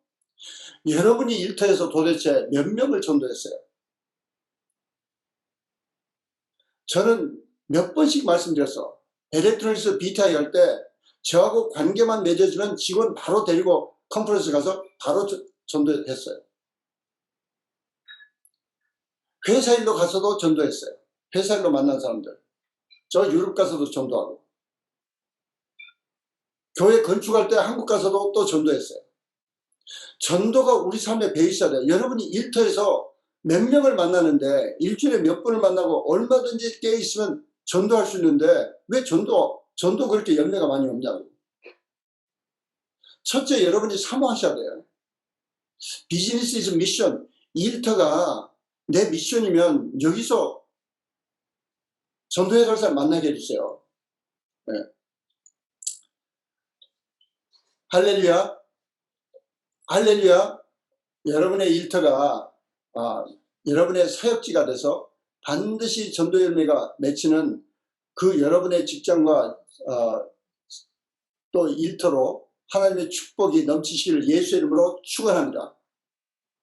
여러분이 일터에서 도대체 몇 명을 전도했어요? 저는 몇 번씩 말씀드렸어. 엘렉트로닉스 BTI 할 때 저하고 관계만 맺어지면 직원 바로 데리고 컨퍼런스 가서 바로 전도했어요. 회사 일로 가서도 전도했어요. 회사 일로 만난 사람들. 저 유럽 가서도 전도하고. 교회 건축할 때 한국 가서도 또 전도했어요. 전도가 우리 삶에 배어 있어야 돼요. 여러분이 일터에서 몇 명을 만나는데 일주일에 몇 번을 만나고 얼마든지 깨어 있으면 전도할 수 있는데 왜 전도 그렇게 열매가 많이 없냐고. 첫째, 여러분이 사모하셔야 돼요. 비즈니스 이즈 미션. 일터가 내 미션이면 여기서 전도해 갈 사람 만나게 해주세요. 네. 할렐루야. 할렐루야. 여러분의 일터가 여러분의 사역지가 돼서 반드시 전도 열매가 맺히는 그 여러분의 직장과 또 일터로 하나님의 축복이 넘치시기를 예수의 이름으로 축원합니다.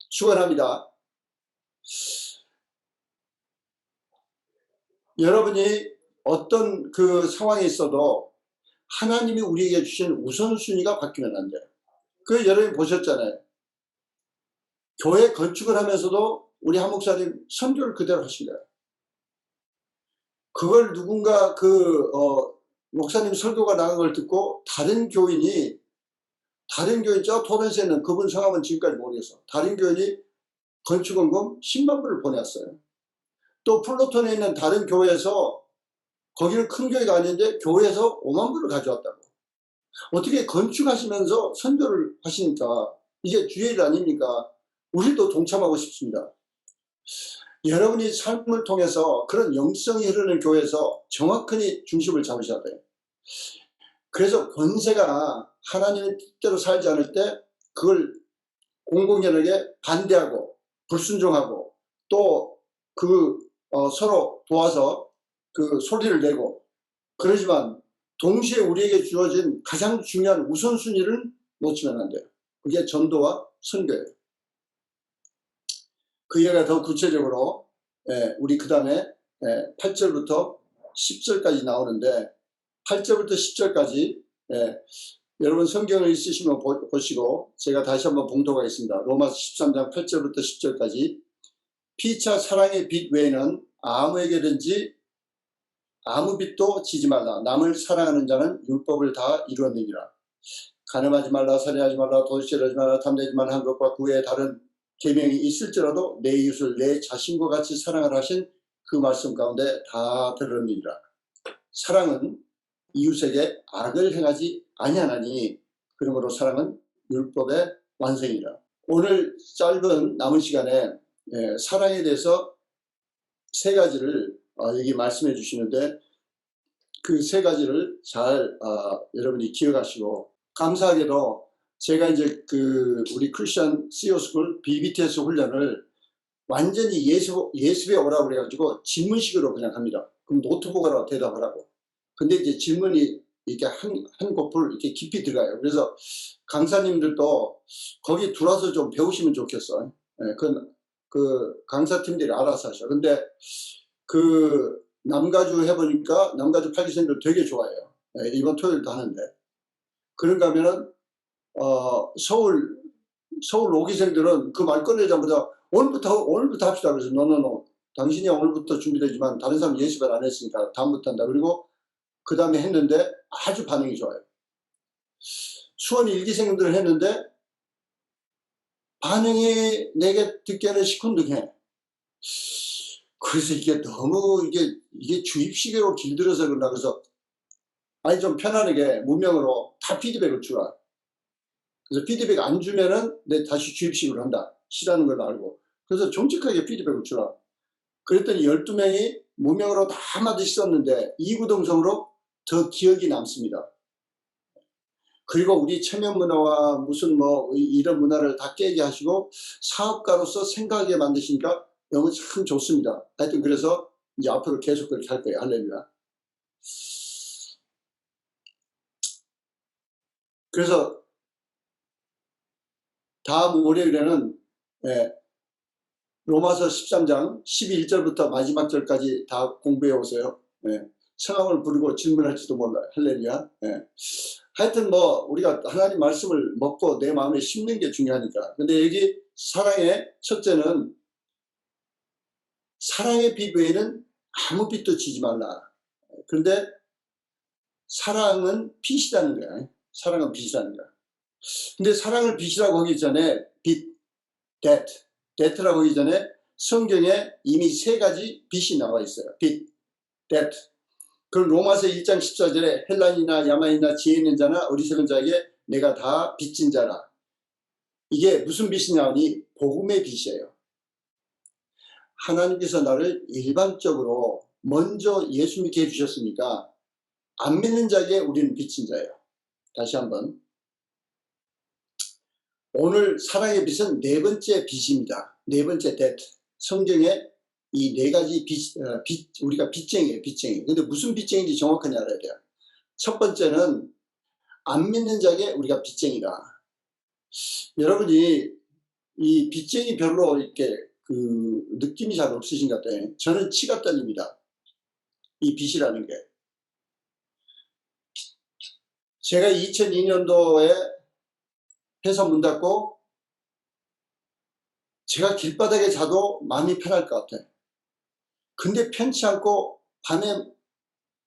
축원합니다. 여러분이 어떤 그 상황에 있어도 하나님이 우리에게 주신 우선순위가 바뀌면 안 돼요. 그 여러분이 보셨잖아요. 교회 건축을 하면서도 우리 한 목사님 선교를 그대로 하신 거예요. 그걸 누군가 목사님 설교가 나간 걸 듣고 다른 교인이 저 토렌스에는 그분 성함은 지금까지 모르겠어. 다른 교인이 건축원금 10만 불을 보냈어요. 또 플로톤에 있는 다른 교회에서 거기는 큰 교회가 아닌데 교회에서 5만 불을 가져왔다고. 어떻게 건축하시면서 선교를 하시니까 이게 주의 일 아닙니까? 우리도 동참하고 싶습니다. 여러분이 삶을 통해서 그런 영성이 흐르는 교회에서 정확히 중심을 잡으셔야 돼요. 그래서 권세가 하나님의 뜻대로 살지 않을 때 그걸 공공연하게 반대하고 불순종하고 또 서로 도와서 그 소리를 내고 그러지만 동시에 우리에게 주어진 가장 중요한 우선순위를 놓치면 안 돼요. 그게 전도와 선교예요. 그 얘기가 더 구체적으로 우리 그 다음에 8절부터 10절까지 나오는데 8절부터 10절까지 여러분 성경을 있으시면 보시고 제가 다시 한번 봉독하겠습니다. 로마서 13장 8절부터 10절까지 피차 사랑의 빚 외에는 아무에게든지 아무 빚도 지지 말라. 남을 사랑하는 자는 율법을 다 이루었느니라. 간음하지 말라, 살인하지 말라, 도둑질하지 말라, 탐내지 말라 한 것과 그 외에 다른 계명이 있을지라도 내 이웃을 내 자신과 같이 사랑하라 하신 그 말씀 가운데 다 들었느니라. 사랑은 이웃에게 악을 행하지 아니하나니 그러므로 사랑은 율법의 완성이라. 오늘 짧은 남은 시간에 사랑에 대해서 세 가지를 여기 말씀해 주시는데 그 세 가지를 잘 여러분이 기억하시고 감사하게도 제가 이제 그 우리 크리스천 CEO 스쿨 BBTS 훈련을 완전히 예습에 오라고 그래가지고 질문식으로 그냥 합니다. 그럼 노트북으로 대답을 하고. 근데 이제 질문이 이렇게 한 고플 이렇게 깊이 들어가요. 그래서 강사님들도 거기 들어와서 좀 배우시면 좋겠어. 예, 그 강사팀들이 알아서 하셔. 근데 그 남가주 해보니까 남가주 8기생들 되게 좋아해요. 예, 이번 토요일도 하는데. 그런가 하면은 서울 5기생들은 그 말 꺼내자마자 오늘부터 합시다. 그래서 노노노. 당신이 오늘부터 준비되지만 다른 사람 예습을 안 했으니까 다음부터 한다. 그리고 그 다음에 했는데 아주 반응이 좋아요. 수원 1기생들을 했는데 반응이 내게 듣기에는 시큰둥해. 그래서 이게 너무 이게 주입식으로 길들여서 그런다. 그래서 아니 좀 편안하게 문명으로 다 피드백을 주라. 그래서 피드백 안 주면은 내 다시 주입식으로 한다. 싫어하는 걸 알고. 그래서 정직하게 피드백을 주라. 그랬더니 12명이 무명으로 다 한마디씩 썼는데 이구동성으로 더 기억이 남습니다. 그리고 우리 체면 문화와 무슨 뭐 이런 문화를 다 깨게 하시고 사업가로서 생각하게 만드시니까 너무 참 좋습니다. 하여튼 그래서 이제 앞으로 계속 그렇게 할 거예요. 할렐루야. 그래서 다음 월요일에는 로마서 13장 11절부터 마지막 절까지 다 공부해 오세요. 성함을 부르고 질문할지도 몰라요. 할렐루야. 하여튼 뭐 우리가 하나님 말씀을 먹고 내 마음에 심는 게 중요하니까. 근데 여기 사랑의 첫째는 사랑의 빛 외에는 아무 빛도 지지 말라. 그런데 사랑은 빛이라는 거야. 사랑은 빛이라는 거야. 근데 사랑을 빛이라고 하기 전에 빛, that라고 하기 전에 성경에 이미 세 가지 빛이 나와 있어요. 빛, that. 그럼 로마서 1장 14절에 헬란이나 야만이나 지혜 있는 자나 어리석은 자에게 내가 다 빚진 자라. 이게 무슨 빛이냐니 복음의 빛이에요. 하나님께서 나를 일반적으로 먼저 예수 믿게 해주셨으니까 안 믿는 자에게 우리는 빚진 자예요. 다시 한번. 오늘 사랑의 빛은 네 번째 빛입니다. 네 번째 that. 성경에 이 네 가지 우리가 빚쟁이에요. 빚쟁이. 근데 무슨 빚쟁이인지 정확하게 알아야 돼요. 첫 번째는 안 믿는 자에게 우리가 빚쟁이다. 여러분이 이 빚쟁이 별로 이렇게 그 느낌이 잘 없으신 것 같아요. 저는 치가 떨립니다. 이 빚이라는 게. 제가 2002년도에 회사 문 닫고 제가 길바닥에 자도 마음이 편할 것 같아요. 근데 편치 않고 밤에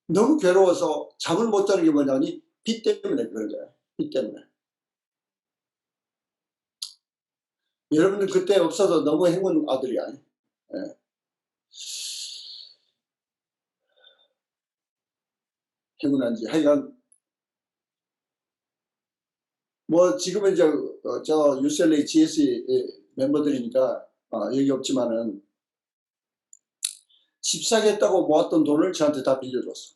너무 괴로워서 잠을 못 자는 게 뭐냐니 빚 때문에 그런 거예요. 빚 때문에. 여러분들 그때 없어서 너무 행운 아들이야. 예. 행운한지 하여간 뭐 지금은 이제 저 UCLA GS 멤버들이니까 여기 없지만은 집 사겠다고 모았던 돈을 저한테 다 빌려줬어.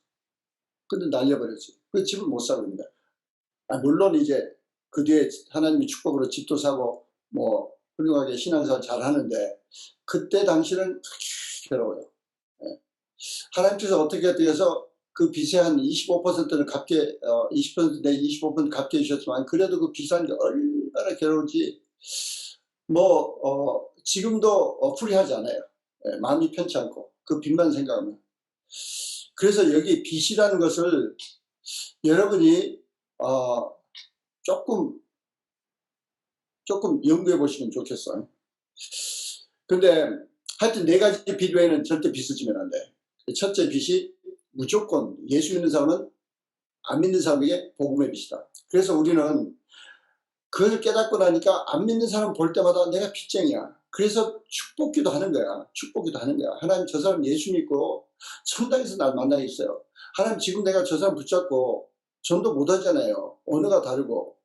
근데 날려버렸지. 그 집을 못 사고 있는 거야. 물론 이제 그 뒤에 하나님의 축복으로 집도 사고 뭐 훌륭하게 신앙생활 잘 하는데 그때 당시는 괴로워요. 하나님께서 어떻게 해서 그 빚의 한 25%는 갚게 20% 내지 25% 갚게 해주셨지만 그래도 그 빚한 게 얼마나 괴로운지 뭐 지금도 풀이하지 않아요. 마음이 편치 않고 그 빚만 생각하면. 그래서 여기 빚이라는 것을 여러분이 조금 연구해 보시면 좋겠어요. 근데 하여튼 네 가지 빚 외에는 절대 빚을 지면 안 돼. 첫째 빚이 무조건 예수 믿는 사람은 안 믿는 사람에게 복음의 빚이다. 그래서 우리는 그걸 깨닫고 나니까 안 믿는 사람 볼 때마다 내가 빚쟁이야. 그래서 축복기도 하는 거야. 축복기도 하는 거야. 하나님 저 사람 예수 믿고 천당에서 날 만나겠어요. 하나님 지금 내가 저 사람 붙잡고 전도 못 하잖아요. 언어가 다르고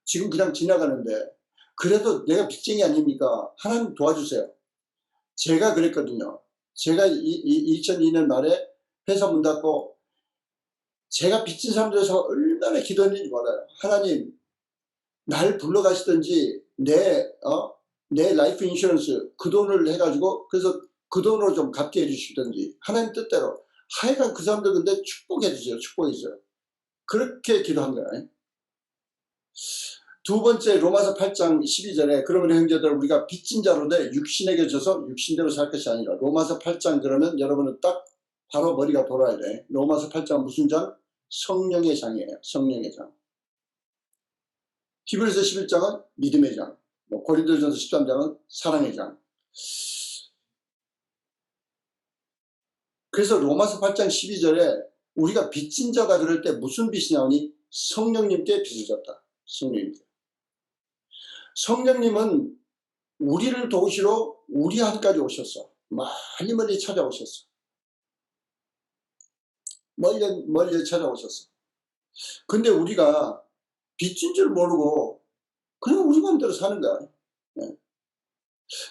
지금 그냥 지나가는데 그래도 내가 빚쟁이 아닙니까? 하나님 도와주세요. 제가 그랬거든요. 제가 2002년 말에 회사 문 닫고 제가 빚진 사람들에서 얼마나 기도했는지 몰라요. 하나님, 날 불러가시든지 내 라이프 인슈런스 그 돈을 해가지고 그래서 그 돈으로 좀 갚게 해주시든지 하나님 뜻대로 하여간 그 사람들 근데 축복해 주세요. 축복해 주세요. 그렇게 기도한 거예요. 두 번째 로마서 8장 12절에 그러면 형제들 우리가 빚진 자로되 육신에게 져서 육신대로 살 것이 아니라 로마서 8장 그러면 여러분은 딱 바로 머리가 돌아야 돼. 로마서 8장 무슨 장? 성령의 장이에요. 성령의 장. 히브리서 11장은 믿음의 장. 고린도전서 13장은 사랑의 장. 그래서 로마서 8장 12절에 우리가 빚진 자다 그럴 때 무슨 빚이 나오니? 성령님께 빚을 졌다. 성령님께. 성령님은 우리를 도우시러 우리 안까지 오셨어. 멀리 멀리 찾아오셨어. 멀리 찾아오셨어. 근데 우리가 빚진 줄 모르고 그냥 우리 마음대로 사는 거야.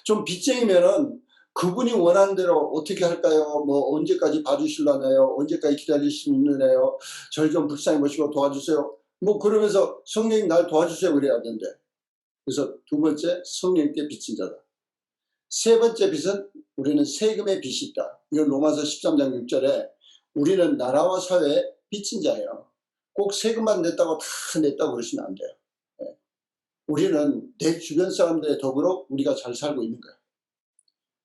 좀 빚쟁이면은 그분이 원하는 대로 어떻게 할까요? 뭐 언제까지 봐주실라나요? 언제까지 기다리시느냐요? 저를 좀 불쌍히 모시고 도와주세요. 뭐 그러면서 성령님 날 도와주세요 그래야 되는데. 그래서 두 번째 성령님께 빚진 자다. 세 번째 빚은 우리는 세금의 빚이 있다. 이건 로마서 13장 6절에 우리는 나라와 사회에 빚진 자예요. 꼭 세금만 냈다고 다 냈다고 그러시면 안 돼요. 우리는 내 주변 사람들에 더불어 우리가 잘 살고 있는 거예요.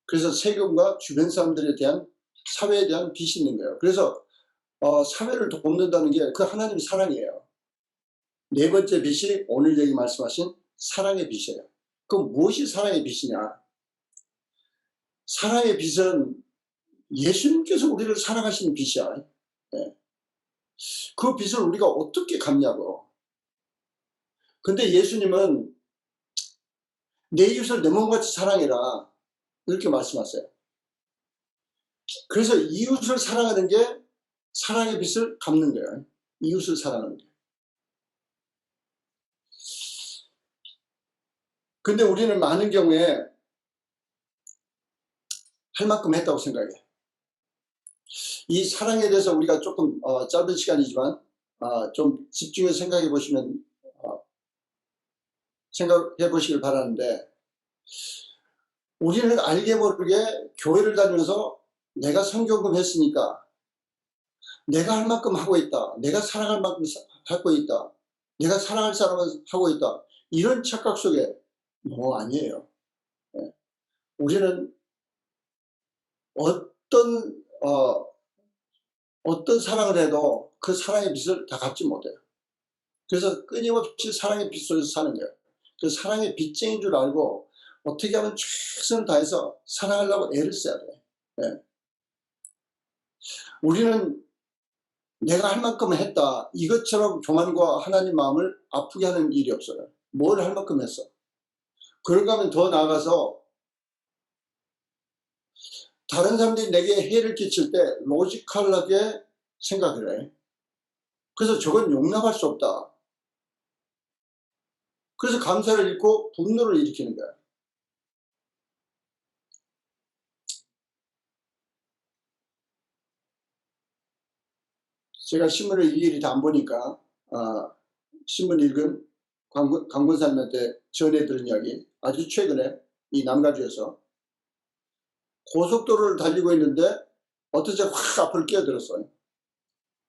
그래서 세금과 주변 사람들에 대한 사회에 대한 빚이 있는 거예요. 그래서 사회를 돕는다는 게 그 하나님 사랑이에요. 네 번째 빚이 오늘 여기 말씀하신 사랑의 빚이에요. 그럼 무엇이 사랑의 빚이냐? 사랑의 빚은 예수님께서 우리를 사랑하시는 빚이야. 그 빚을 우리가 어떻게 갚냐고. 근데 예수님은 내 이웃을 내 몸같이 사랑해라 이렇게 말씀하세요. 그래서 이웃을 사랑하는 게 사랑의 빚을 갚는 거예요. 이웃을 사랑하는 게. 근데 우리는 많은 경우에 할 만큼 했다고 생각해. 이 사랑에 대해서 우리가 조금 짧은 시간이지만 좀 집중해서 생각해 보시면 생각해 보시길 바라는데, 우리는 알게 모르게 교회를 다니면서 내가 선교금 했으니까 내가 할 만큼 하고 있다. 내가 사랑할 만큼 하고 있다. 내가 사랑할 사람은 하고 있다. 이런 착각 속에 아니에요. 우리는 어떤 사랑을 해도 그 사랑의 빚을 다 갚지 못해요. 그래서 끊임없이 사랑의 빚 속에서 사는 거예요. 그 사랑의 빚쟁인 줄 알고 어떻게 하면 최선을 다해서 사랑하려고 애를 써야 돼요. 우리는 내가 할 만큼 했다. 이것처럼 교만과 하나님 마음을 아프게 하는 일이 없어요. 뭘 할 만큼 했어. 그런가 하면 더 나아가서 다른 사람들이 내게 해를 끼칠 때 로지컬하게 생각을 해. 그래서 저건 용납할 수 없다. 그래서 감사를 잃고 분노를 일으키는 거야. 제가 신문을 일일이 다 안 보니까 신문 읽은 강권사님한테 전해 들은 이야기, 아주 최근에 이 남가주에서 고속도로를 달리고 있는데 어떤 차가 확 앞으로 끼어들었어요.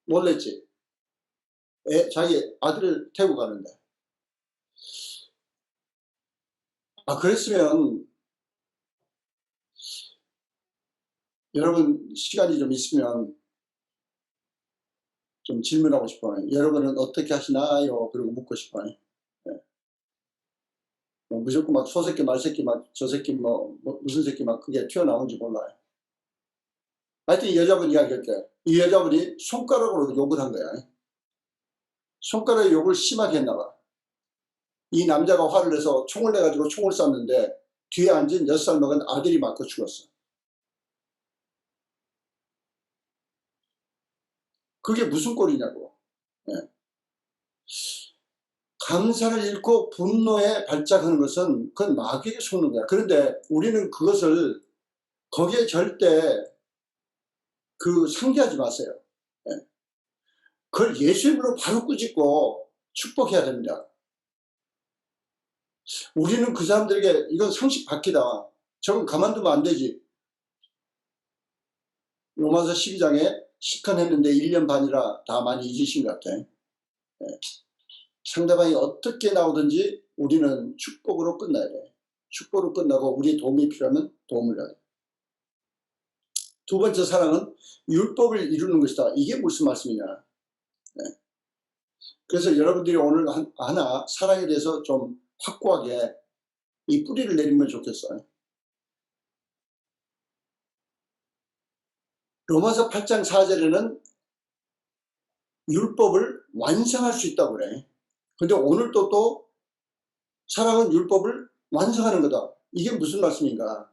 놀랬지. 자기 아들을 태우고 가는데. 그랬으면 여러분 시간이 좀 있으면 좀 질문하고 싶어요. 여러분은 어떻게 하시나요? 그리고 묻고 싶어요. 무조건 막 소새끼 말새끼 막 저새끼 무슨 새끼 막 그게 튀어나온지 몰라요. 하여튼 이 여자분 이야기할게. 이 여자분이 손가락으로 욕을 한 거야. 손가락에 욕을 심하게 했나 봐. 이 남자가 화를 내서 총을 내가지고 총을 쐈는데 뒤에 앉은 6살 먹은 아들이 맞고 죽었어. 그게 무슨 꼴이냐고. 감사를 잃고 분노에 발작하는 것은 그건 마귀에게 속는 거야. 그런데 우리는 그것을 거기에 절대 상기하지 마세요. 그걸 예수 이름으로 바로 꾸짖고 축복해야 됩니다. 우리는 그 사람들에게 이건 상식 바뀌다. 저건 가만두면 안 되지. 로마서 12장에 시컨했는데 1년 반이라 다 많이 잊으신 것 같아. 상대방이 어떻게 나오든지 우리는 축복으로 끝나야 돼. 축복으로 끝나고 우리의 도움이 필요하면 도움을 해야 돼. 두 번째 사랑은 율법을 이루는 것이다. 이게 무슨 말씀이냐. 그래서 여러분들이 오늘 하나 사랑에 대해서 좀 확고하게 이 뿌리를 내리면 좋겠어요. 로마서 8장 4절에는 율법을 완성할 수 있다고 그래. 근데 오늘도 또 사랑은 율법을 완성하는 거다. 이게 무슨 말씀인가?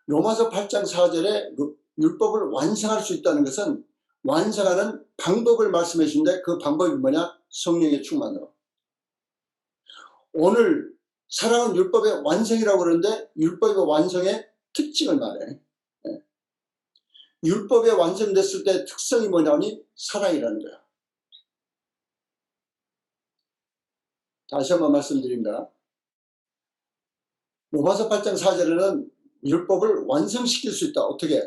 로마서 8장 4절에 율법을 완성할 수 있다는 것은 완성하는 방법을 말씀해 주는데 그 방법이 뭐냐? 성령의 충만으로. 오늘 사랑은 율법의 완성이라고 그러는데 율법의 완성의 특징을 말해. 율법에 완성됐을 때 특성이 뭐냐니 사랑이라는 거야. 다시 한번 말씀드립니다. 로마서 8장 4절에는 율법을 완성시킬 수 있다. 어떻게?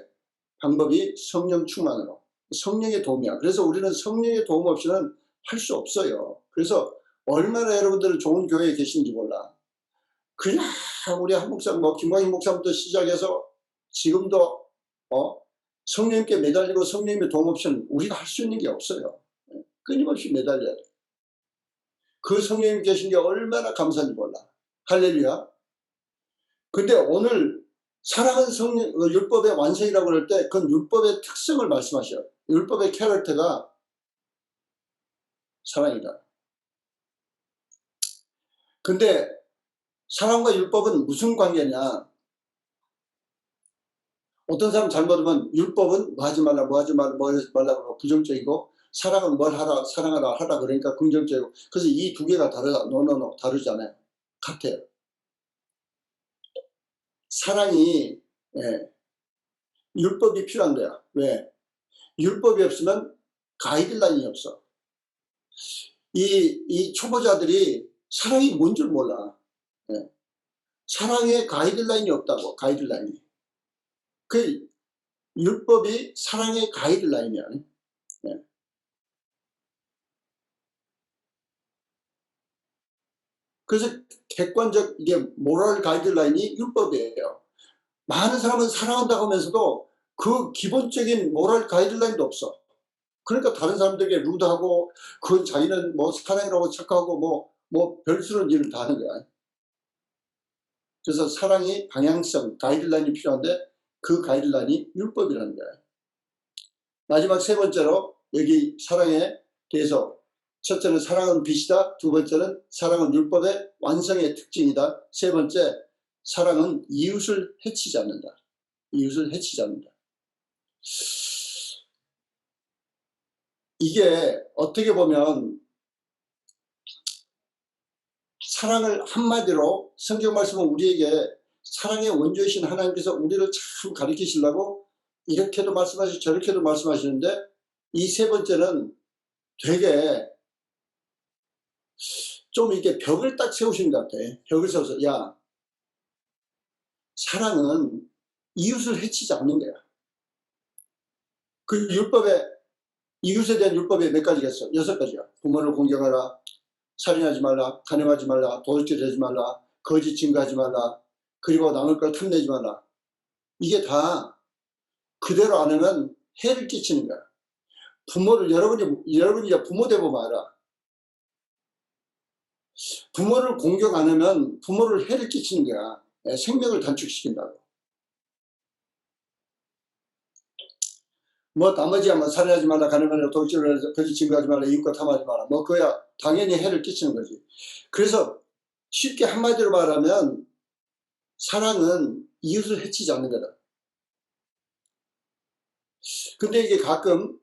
방법이 성령 충만으로. 성령의 도움이야. 그래서 우리는 성령의 도움 없이는 할 수 없어요. 그래서 얼마나 여러분들은 좋은 교회에 계신지 몰라. 그냥 우리 한 목사, 김광희 목사부터 시작해서 지금도 성령님께 매달리고 성령님의 도움 없이는 우리가 할 수 있는 게 없어요. 끊임없이 매달려야 돼. 그 성령님 계신 게 얼마나 감사한지 몰라. 할렐루야. 근데 오늘 사랑은 율법의 완성이라고 그럴 때 그건 율법의 특성을 말씀하셔요. 율법의 캐릭터가 사랑이다. 근데 사랑과 율법은 무슨 관계냐? 어떤 사람 잘못하면 율법은 뭐 하지 말라, 뭐 하지 말라, 뭐 하지 말라고 부정적이고 사랑은 뭘 하라, 사랑하라 하라 그러니까 긍정적이고. 그래서 이 두 개가 다르다. 노노노 다르잖아요. 같아요. 사랑이 율법이 필요한 거야. 왜? 율법이 없으면 가이드라인이 없어. 이 초보자들이 사랑이 뭔 줄 몰라. 사랑에 가이드라인이 없다고. 가이드라인이. 그 율법이 사랑의 가이드라인이야. 그래서 객관적 이게 모럴 가이드라인이 율법이에요. 많은 사람은 사랑한다고 하면서도 그 기본적인 모럴 가이드라인도 없어. 그러니까 다른 사람들에게 루드하고 그 자기는 뭐 사랑이라고 착각하고 뭐 별스러운 일을 다 하는 거야. 그래서 사랑이 방향성, 가이드라인이 필요한데 그 가이드라인이 율법이라는 거야. 마지막 세 번째로 여기 사랑에 대해서 첫째는 사랑은 빛이다. 두 번째는 사랑은 율법의 완성의 특징이다. 세 번째, 사랑은 이웃을 해치지 않는다. 이웃을 해치지 않는다. 이게 어떻게 보면 사랑을 한마디로 성경 말씀은 우리에게 사랑의 원조이신 하나님께서 우리를 참 가르치시려고 이렇게도 말씀하시고 저렇게도 말씀하시는데 이 세 번째는 되게 좀 이렇게 벽을 딱 세우신 것 같아. 벽을 세워서 야, 사랑은 이웃을 해치지 않는 거야. 그 율법에 이웃에 대한 율법에 몇 가지가 있어? 6가지야. 부모를 공경하라, 살인하지 말라, 간음하지 말라, 도둑질하지 말라, 거짓 증거하지 말라, 그리고 남의 걸 탐내지 말라. 이게 다 그대로 안 하면 해를 끼치는 거야. 부모를 여러분이 부모 되보면 알아. 부모를 공경 안 하면 부모를 해를 끼치는 거야. 생명을 단축시킨다고. 뭐 나머지야 뭐 살인하지 말라, 간음하라, 도둑질하라, 거짓 증거하지 말라, 이웃과 탐하지 마라. 뭐 그야 당연히 해를 끼치는 거지. 그래서 쉽게 한마디로 말하면 사랑은 이웃을 해치지 않는 거다. 근데 이게 가끔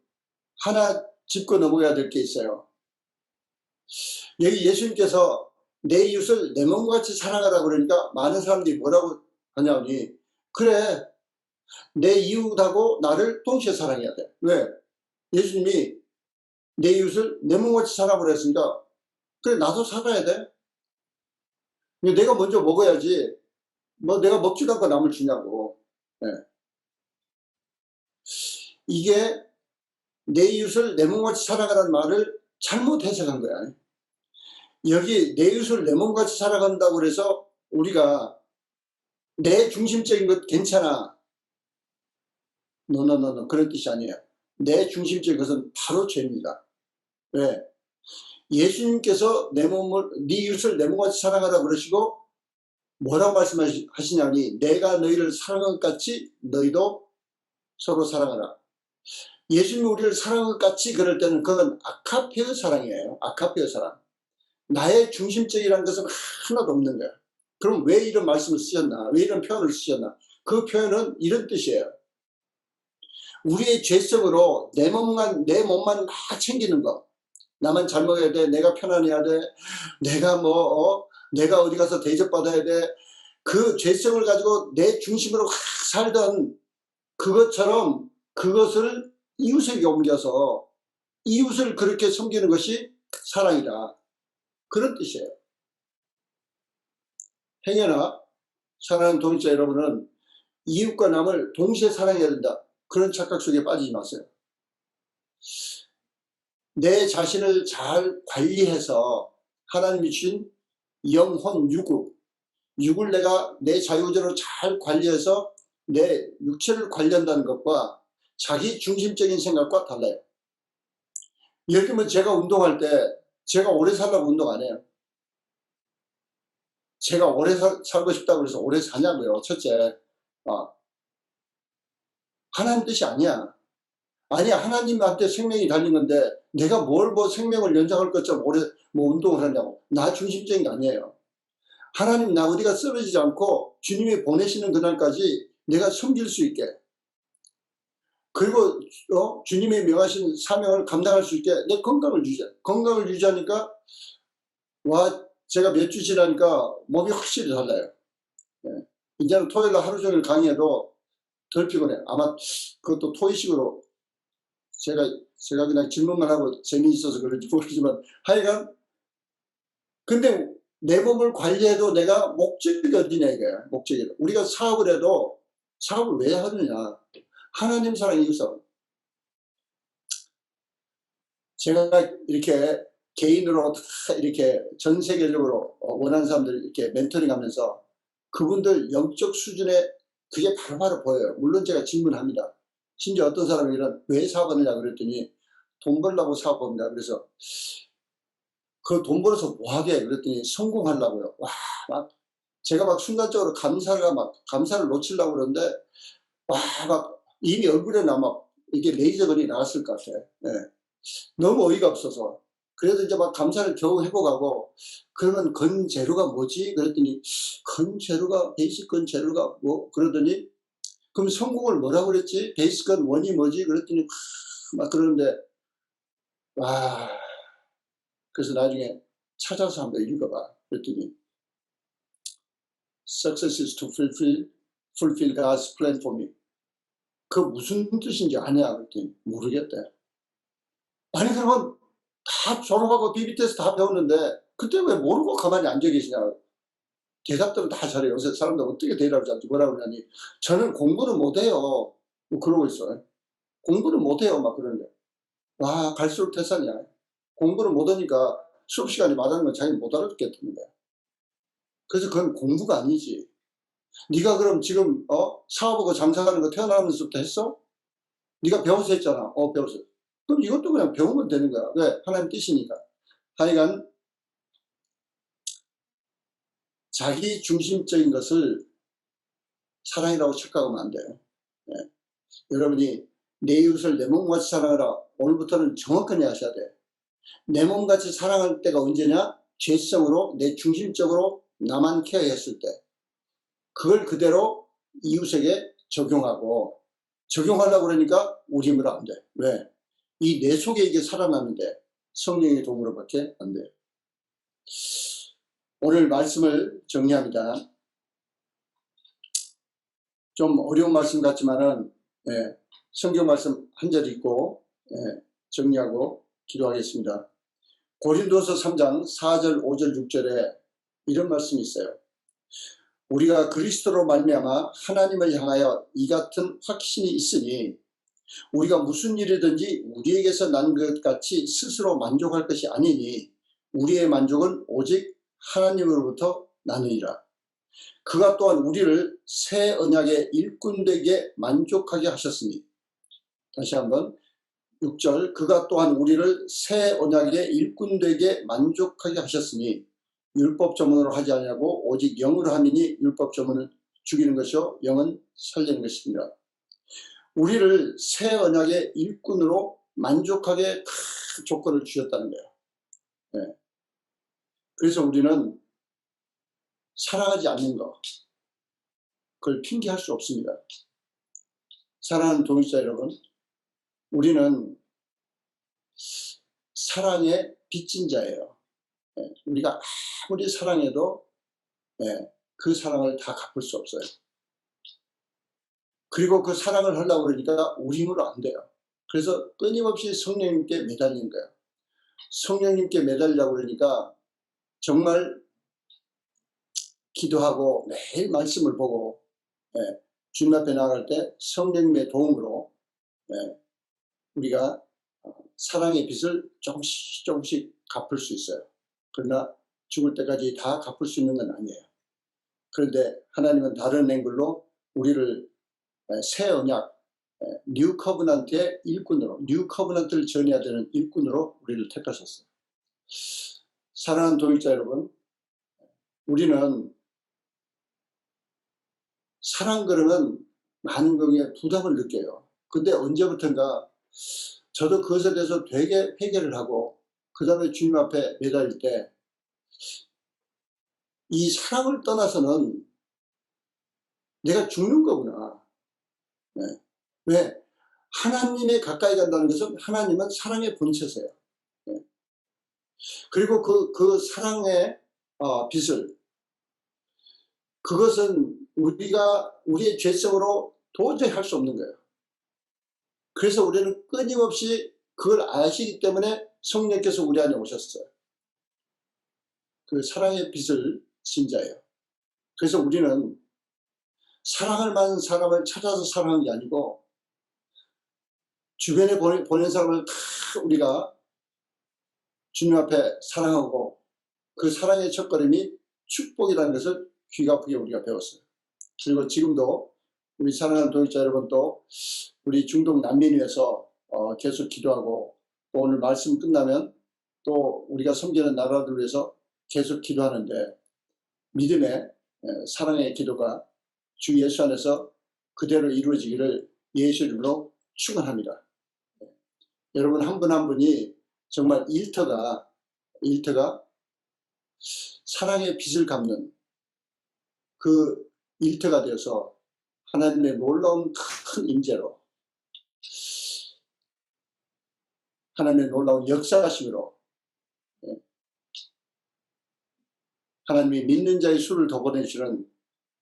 하나 짚고 넘어가야 될 게 있어요. 여기 예수님께서 내 이웃을 내 몸과 같이 사랑하라 그러니까 많은 사람들이 뭐라고 하냐니, 그래 내 이웃하고 나를 동시에 사랑해야 돼. 왜? 예수님이 내 이웃을 내 몸같이 살아보라 했으니까 그래 나도 살아야 돼. 내가 먼저 먹어야지 뭐 내가 먹지도 않고 남을 주냐고. 예. 이게 내 이웃을 내 몸같이 살아가라는 말을 잘못 해석한 거야. 여기 내 이웃을 내 몸같이 살아간다고 그래서 우리가 내 중심적인 것 괜찮아. 노노노노 그런 뜻이 아니에요. 내 중심적인 것은 바로 죄입니다. 왜? 예수님께서 내 몸을 네 이웃을 내 몸같이 사랑하라 그러시고 뭐라고 말씀하시냐니 내가 너희를 사랑한 것 같이 너희도 서로 사랑하라. 예수님이 우리를 사랑한 것 같이 그럴 때는 그건 아카페어 사랑이에요. 아카페어 사랑. 나의 중심적이라는 것은 하나도 없는 거야. 그럼 왜 이런 말씀을 쓰셨나? 왜 이런 표현을 쓰셨나? 그 표현은 이런 뜻이에요. 우리의 죄성으로 내 몸만 막 챙기는 거. 나만 잘 먹어야 돼. 내가 편안해야 돼. 내가 내가 어디 가서 대접받아야 돼. 그 죄성을 가지고 내 중심으로 살던 그것처럼 그것을 이웃에게 옮겨서 이웃을 그렇게 섬기는 것이 사랑이다. 그런 뜻이에요. 행여나 사랑하는 동역자 여러분은 이웃과 남을 동시에 사랑해야 된다. 그런 착각 속에 빠지지 마세요. 내 자신을 잘 관리해서 하나님이 주신 영혼 육을 내가 내 자유의지로 잘 관리해서 내 육체를 관리한다는 것과 자기 중심적인 생각과 달라요. 예를 들면 제가 운동할 때 제가 오래 살려고 운동 안 해요. 제가 오래 살고 싶다고 해서 오래 사냐고요. 첫째, 하나님 뜻이 아니야. 아니야, 하나님한테 생명이 달린 건데 내가 뭘 생명을 연장할 것처럼 오래 운동을 하냐고. 나 중심적인 게 아니에요. 하나님 나 어디가 쓰러지지 않고 주님이 보내시는 그날까지 내가 섬길 수 있게, 그리고 주님이 명하신 사명을 감당할 수 있게 내 건강을 유지하니까 제가 몇 주 지나니까 몸이 확실히 달라요. 네. 이제는 토요일날 하루 종일 강의해도 덜 피곤해. 아마 그것도 토의식으로 제가 그냥 질문만 하고 재미있어서 그런지 모르지만 하여간 근데 내 몸을 관리해도 내가 목적이 어디냐 이거야. 목적이. 우리가 사업을 해도 사업을 왜 하느냐. 하나님 사랑 이웃 사랑. 제가 이렇게 개인으로 이렇게 전 세계적으로 원하는 사람들 이렇게 멘토링 하면서 그분들 영적 수준에 그게 바로바로 보여요. 물론 제가 질문합니다. 심지어 어떤 사람이 왜 사업하느냐 그랬더니 돈 벌려고 사업합니다. 그래서 그 돈 벌어서 뭐 하게 그랬더니 성공하려고요. 제가 순간적으로 감사를 놓치려고 그러는데 이미 얼굴에 이게 레이저건이 나왔을 것 같아. 네. 너무 어이가 없어서. 그래도 이제 감사를 겨우 회복하고 그러면 건재료가 뭐지? 그랬더니 베이직 건재료가 뭐 그러더니 그럼 성공을 뭐라고 그랬지? 베이직 건 원이 뭐지? 그랬더니 막 그러는데 그래서 나중에 찾아서 한번 읽어봐. 그랬더니 Success is to fulfill God's plan for me. 그 무슨 뜻인지 아냐? 그랬더니 모르겠대. 아니 그러면 다 졸업하고 BBT에서 다 배웠는데 그때 왜 모르고 가만히 앉아 계시냐. 대답들은 다 잘해요. 요새 사람들 어떻게 대답을 잘지 뭐라 그러냐니 저는 공부는 못해요. 뭐 그러고 있어요. 공부는 못해요. 막 그러는데 갈수록 태산이야. 공부를 못하니까 수업 시간에 말하는 건 자기는 못 알아듣겠다는 거야. 그래서 그건 공부가 아니지. 네가 그럼 지금 사업하고 장사하는 거 태어나면서부터 했어? 네가 배워서 했잖아. 배워서. 그럼 이것도 그냥 배우면 되는 거야. 왜? 하나님 뜻이니까. 하여간 자기 중심적인 것을 사랑이라고 착각하면 안 돼요. 네. 여러분이 내 이웃을 내 몸같이 사랑하라. 오늘부터는 정확하게 하셔야 돼. 내 몸같이 사랑할 때가 언제냐? 죄성으로 내 중심적으로 나만 케어했을 때. 그걸 그대로 이웃에게 적용하려고 그러니까 우리 힘으로 안 돼. 왜? 이 내 속에 이게 살아나는데 성령의 도움으로밖에 안 돼. 오늘 말씀을 정리합니다. 좀 어려운 말씀 같지만은 성경 말씀 한 절 읽고 정리하고 기도하겠습니다. 고린도서 3장 4절, 5절, 6절에 이런 말씀이 있어요. 우리가 그리스도로 말미암아 하나님을 향하여 이 같은 확신이 있으니 우리가 무슨 일이든지 우리에게서 난 것 같이 스스로 만족할 것이 아니니 우리의 만족은 오직 하나님으로부터 나느니라. 그가 또한 우리를 새 언약의 일꾼되게 만족하게 하셨으니, 다시 한번 6절, 그가 또한 우리를 새 언약의 일꾼되게 만족하게 하셨으니 율법 조문으로 하지 아니하고 오직 영으로 함이니 율법 조문을 죽이는 것이요 영은 살리는 것입니다. 우리를 새 언약의 일꾼으로 만족하게 큰 조건을 주셨다는 거예요. 네. 그래서 우리는 사랑하지 않는 거, 그걸 핑계할 수 없습니다. 사랑하는 동역자 여러분, 우리는 사랑의 빚진 자예요. 우리가 아무리 사랑해도 그 사랑을 다 갚을 수 없어요. 그리고 그 사랑을 하려고 그러니까 우리 힘으로 안 돼요. 그래서 끊임없이 성령님께 매달리는 거예요. 성령님께 매달리려고 그러니까 정말 기도하고 매일 말씀을 보고 주님 앞에 나갈 때 성령님의 도움으로 우리가 사랑의 빚을 조금씩 갚을 수 있어요. 그러나 죽을 때까지 다 갚을 수 있는 건 아니에요. 그런데 하나님은 다른 앵글로 우리를 새 언약, 뉴 커브넌트의 일꾼으로, 뉴 커브넌트를 전해야 되는 일꾼으로 우리를 택하셨어요. 사랑하는 동역자 여러분, 우리는 사랑 그러면 많은 경우에 부담을 느껴요. 근데 언제부턴가 저도 그것에 대해서 되게 회개를 하고 그 다음에 주님 앞에 매달릴 때 이 사랑을 떠나서는 내가 죽는 거구나. 왜? 하나님에 가까이 간다는 것은 하나님은 사랑의 본체세요. 그리고 그 사랑의 빚을, 그것은 우리의 죄성으로 도저히 할 수 없는 거예요. 그래서 우리는 끊임없이 그걸 아시기 때문에 성령께서 우리 안에 오셨어요. 그 사랑의 빚을 진 자예요. 그래서 우리는 사랑할 만한 사람을 찾아서 사랑하는 게 아니고 주변에 보낸 사람을 다 우리가 주님 앞에 사랑하고 그 사랑의 첫걸음이 축복이라는 것을 귀 아프게 우리가 배웠어요. 그리고 지금도 우리 사랑하는 동역자 여러분, 또 우리 중동 난민 위해서 계속 기도하고 또 오늘 말씀 끝나면 또 우리가 섬기는 나라들 위해서 계속 기도하는데 믿음의 사랑의 기도가 주 예수 안에서 그대로 이루어지기를 예수 이름으로 축원합니다. 여러분 한 분 한 분이 정말 일터가 사랑의 빚을 갚는 그 일터가 되어서 하나님의 놀라운 큰 임재로, 하나님의 놀라운 역사하심으로 하나님이 믿는 자의 수를 더 보내주시는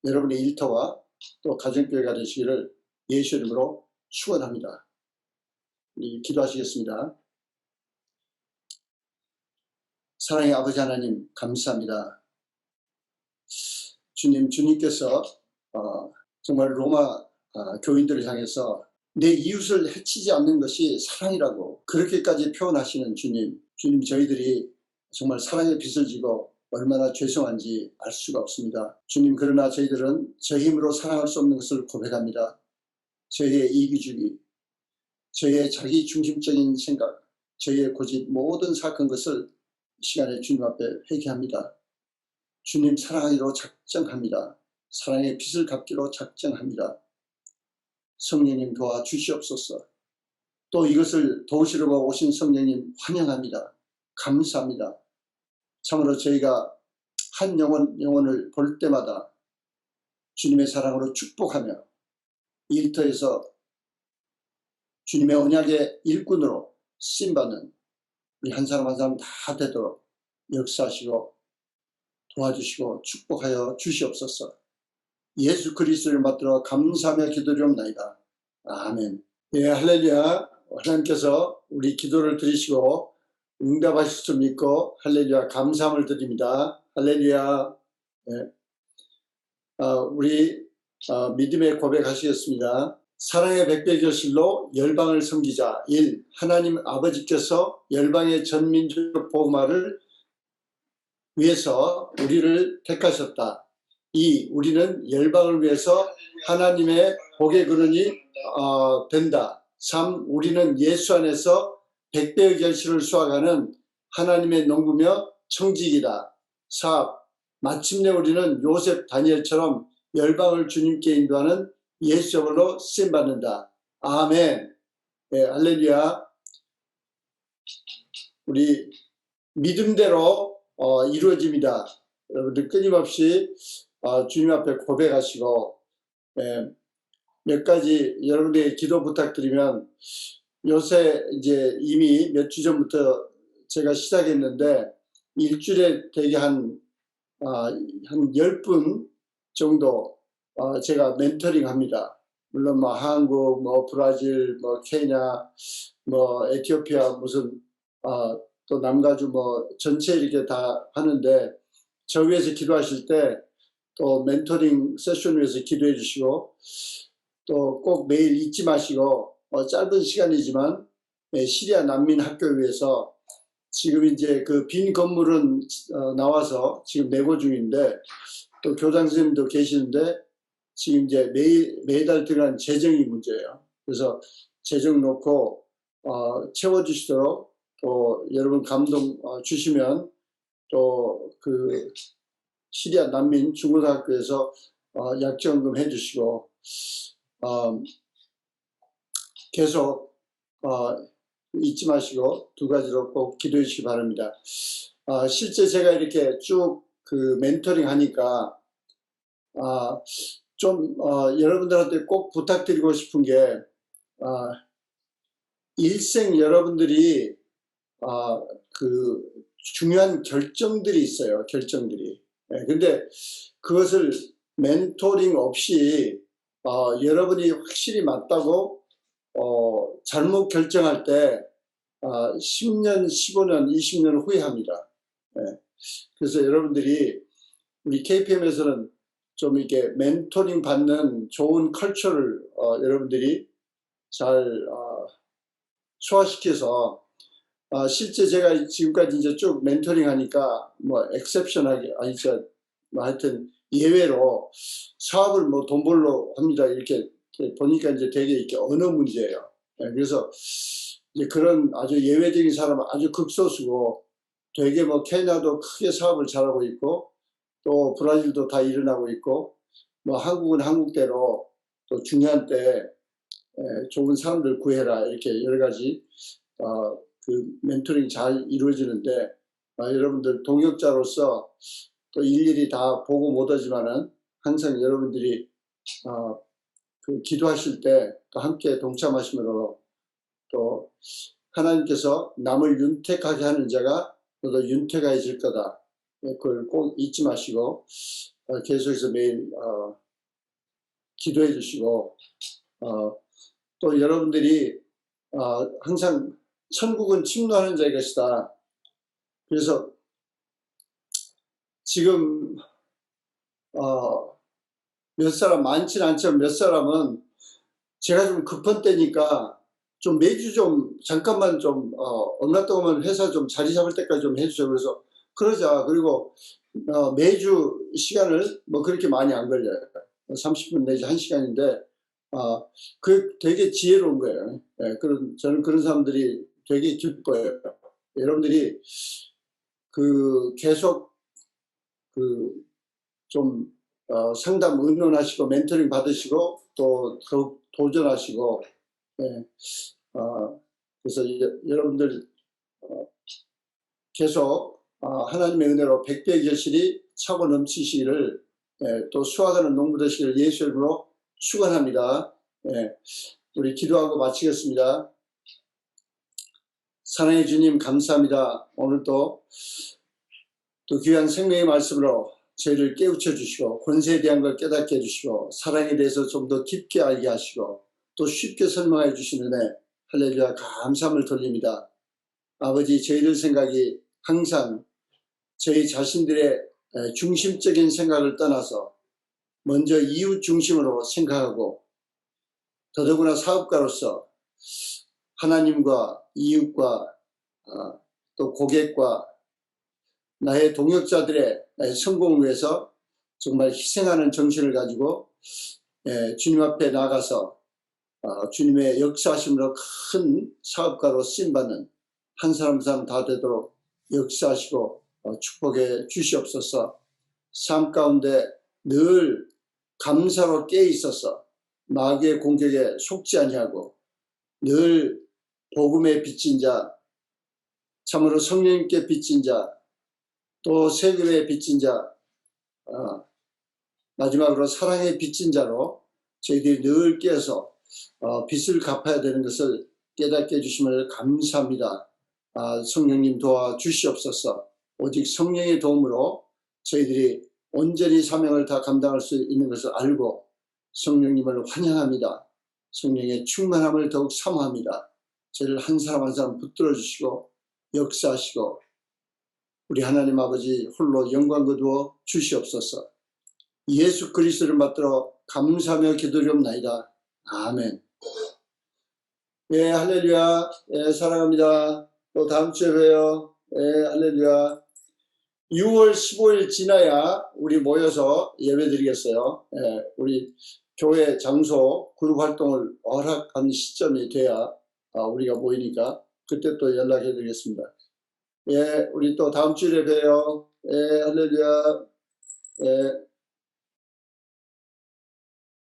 여러분의 일터와 또 가정교회가 되시기를 예수 이름으로 축원합니다. 기도하시겠습니다. 사랑의 아버지 하나님, 감사합니다. 주님께서 정말 로마 교인들을 향해서 내 이웃을 해치지 않는 것이 사랑이라고 그렇게까지 표현하시는 주님, 저희들이 정말 사랑의 빚을 지고 얼마나 죄송한지 알 수가 없습니다. 주님, 그러나 저희들은 저 힘으로 사랑할 수 없는 것을 고백합니다. 저희의 이기주의, 저희의 자기 중심적인 생각, 저희의 고집, 모든 사악한 것을 이 시간에 주님 앞에 회개합니다. 주님 사랑하기로 작정합니다. 사랑의 빚을 갚기로 작정합니다. 성령님 도와주시옵소서. 또 이것을 도우시려고 오신 성령님 환영합니다. 감사합니다. 참으로 저희가 한 영혼을 볼 때마다 주님의 사랑으로 축복하며 일터에서 주님의 언약의 일꾼으로 쓰임받는 우리 한 사람 한 사람 다 되도록 역사하시고 도와주시고 축복하여 주시옵소서. 예수 그리스도를 받들어 감사하며 기도드리옵나이다. 아멘. 예, 할렐루야. 하나님께서 우리 기도를 들으시고 응답하실 줄 믿고 할렐루야 감사함을 드립니다. 할렐루야. 네. 우리 믿음의 고백하시겠습니다. 사랑의 백배교실로 열방을 섬기자. 1. 하나님 아버지께서 열방의 전민족 복음화를 위해서 우리를 택하셨다. 2. 우리는 열방을 위해서 하나님의 복의 근원이 된다. 3. 우리는 예수 안에서 백배의 결실을 수확하는 하나님의 농부며 청지기다. 4. 마침내 우리는 요셉 다니엘처럼 열방을 주님께 인도하는 예수적으로 쓰임받는다. 아멘. 네, 할렐루야. 우리 믿음대로 이루어집니다. 여러분들 끊임없이 주님 앞에 고백하시고 몇 가지 여러분들의 기도 부탁드리면 요새 이제 이미 몇 주 전부터 제가 시작했는데 일주일에 대개 한 10분 정도 제가 멘토링 합니다. 물론 뭐 한국, 뭐 브라질, 뭐 케냐, 뭐 에티오피아 무슨 또 남가주 뭐 전체 이렇게 다 하는데 저 위해서 기도하실 때 또 멘토링 세션 위해서 기도해 주시고 또 꼭 매일 잊지 마시고 짧은 시간이지만 시리아 난민 학교 위해서 지금 이제 그 빈 건물은 나와서 지금 내고 중인데 또 교장 선생님도 계시는데 지금 이제 매달 들어간 재정이 문제예요. 그래서 재정 놓고 채워주시도록 또 여러분 감동 주시면 또 그 시리아 난민 중고등학교에서 약정금 해주시고 계속 잊지 마시고 두 가지로 꼭 기도해 주시기 바랍니다. 실제 제가 이렇게 쭉 그 멘토링 하니까 좀 여러분들한테 꼭 부탁드리고 싶은 게 일생 여러분들이 그 중요한 결정들이 있어요. 결정들이. 근데 그것을 멘토링 없이 여러분이 확실히 맞다고 잘못 결정할 때 10년, 15년, 20년 후회합니다. 그래서 여러분들이 우리 KPM에서는 좀 이렇게 멘토링 받는 좋은 컬처를 여러분들이 잘 소화시켜서 실제 제가 지금까지 이제 쭉 멘토링 하니까 뭐 엑셉션하게 아니죠. 뭐 하여튼 예외로 사업을 뭐 돈 벌러 합니다. 이렇게 보니까 이제 되게 이렇게 언어 문제예요. 그래서 이제 그런 아주 예외적인 사람은 아주 극소수고 되게 뭐 케냐도 크게 사업을 잘하고 있고 또 브라질도 다 일어나고 있고 뭐 한국은 한국대로 또 중요한 때 좋은 사람들 구해라 이렇게 여러 가지 그 멘토링 잘 이루어지는데 여러분들 동역자로서 또 일일이 다 보고 못하지만은 항상 여러분들이 그 기도하실 때 또 함께 동참하심으로 또 하나님께서 남을 윤택하게 하는 자가 너도 윤택해질 거다. 그걸 꼭 잊지 마시고 계속해서 매일 기도해 주시고 또 여러분들이 항상 천국은 침노하는 자의 것이다. 그래서 지금 몇 사람 많지는 않지만 몇 사람은 제가 좀 급한 때니까 좀 매주 좀 잠깐만 좀 얼마 동안 회사 좀 자리 잡을 때까지 좀 해주죠. 그래서 그러자. 그리고 매주 시간을 뭐 그렇게 많이 안 걸려요. 30분 내지 1시간인데 그 되게 지혜로운 거예요. 저는 그런 사람들이 되게 기뻐요. 여러분들이 그 계속 그 좀 상담 의논하시고 멘토링 받으시고 또 더욱 도전하시고 그래서 여러분들 계속 하나님의 은혜로 백배의 결실이 차고 넘치시기를 또 수확하는 농부 되시기를 예수 이름으로 축원합니다. 우리 기도하고 마치겠습니다. 사랑의 주님 감사합니다. 오늘도 또 귀한 생명의 말씀으로 저희를 깨우쳐 주시고 권세에 대한 걸 깨닫게 해주시고 사랑에 대해서 좀 더 깊게 알게 하시고 또 쉽게 설명해 주시는 은혜 할렐루야 감사함을 돌립니다. 아버지, 저희들 생각이 항상 저희 자신들의 중심적인 생각을 떠나서 먼저 이웃 중심으로 생각하고, 더더구나 사업가로서 하나님과 이웃과 또 고객과 나의 동역자들의 성공을 위해서 정말 희생하는 정신을 가지고 주님 앞에 나가서 주님의 역사하심으로 큰 사업가로 쓰임받는 한 사람 한 사람 다 되도록 역사하시고 축복해 주시옵소서. 삶 가운데 늘 감사로 깨어 있어서 마귀의 공격에 속지 아니하고 늘 복음의 빚진 자, 참으로 성령님께 빚진 자, 또 세금의 빚진 자, 마지막으로 사랑의 빚진 자로 저희들이 늘 깨어서 빚을 갚아야 되는 것을 깨닫게 해주심을 감사합니다. 성령님 도와주시옵소서. 오직 성령의 도움으로 저희들이 온전히 사명을 다 감당할 수 있는 것을 알고 성령님을 환영합니다. 성령의 충만함을 더욱 사모합니다. 저희를 한 사람 한 사람 붙들어 주시고 역사하시고 우리 하나님 아버지 홀로 영광 거두어 주시옵소서. 예수 그리스도를 받들어 감사하며 기도리옵나이다. 아멘. 예, 할렐루야. 예, 사랑합니다. 또 다음 주에 봬요. 예, 할렐루야. 6월 15일 지나야 우리 모여서 예배 드리겠어요. 예, 우리 교회 장소 그룹 활동을 허락한 시점이 돼야 우리가 모이니까 그때 또 연락해 드리겠습니다. 예, 우리 또 다음 주에 봬요. 예, 할렐루야. 예.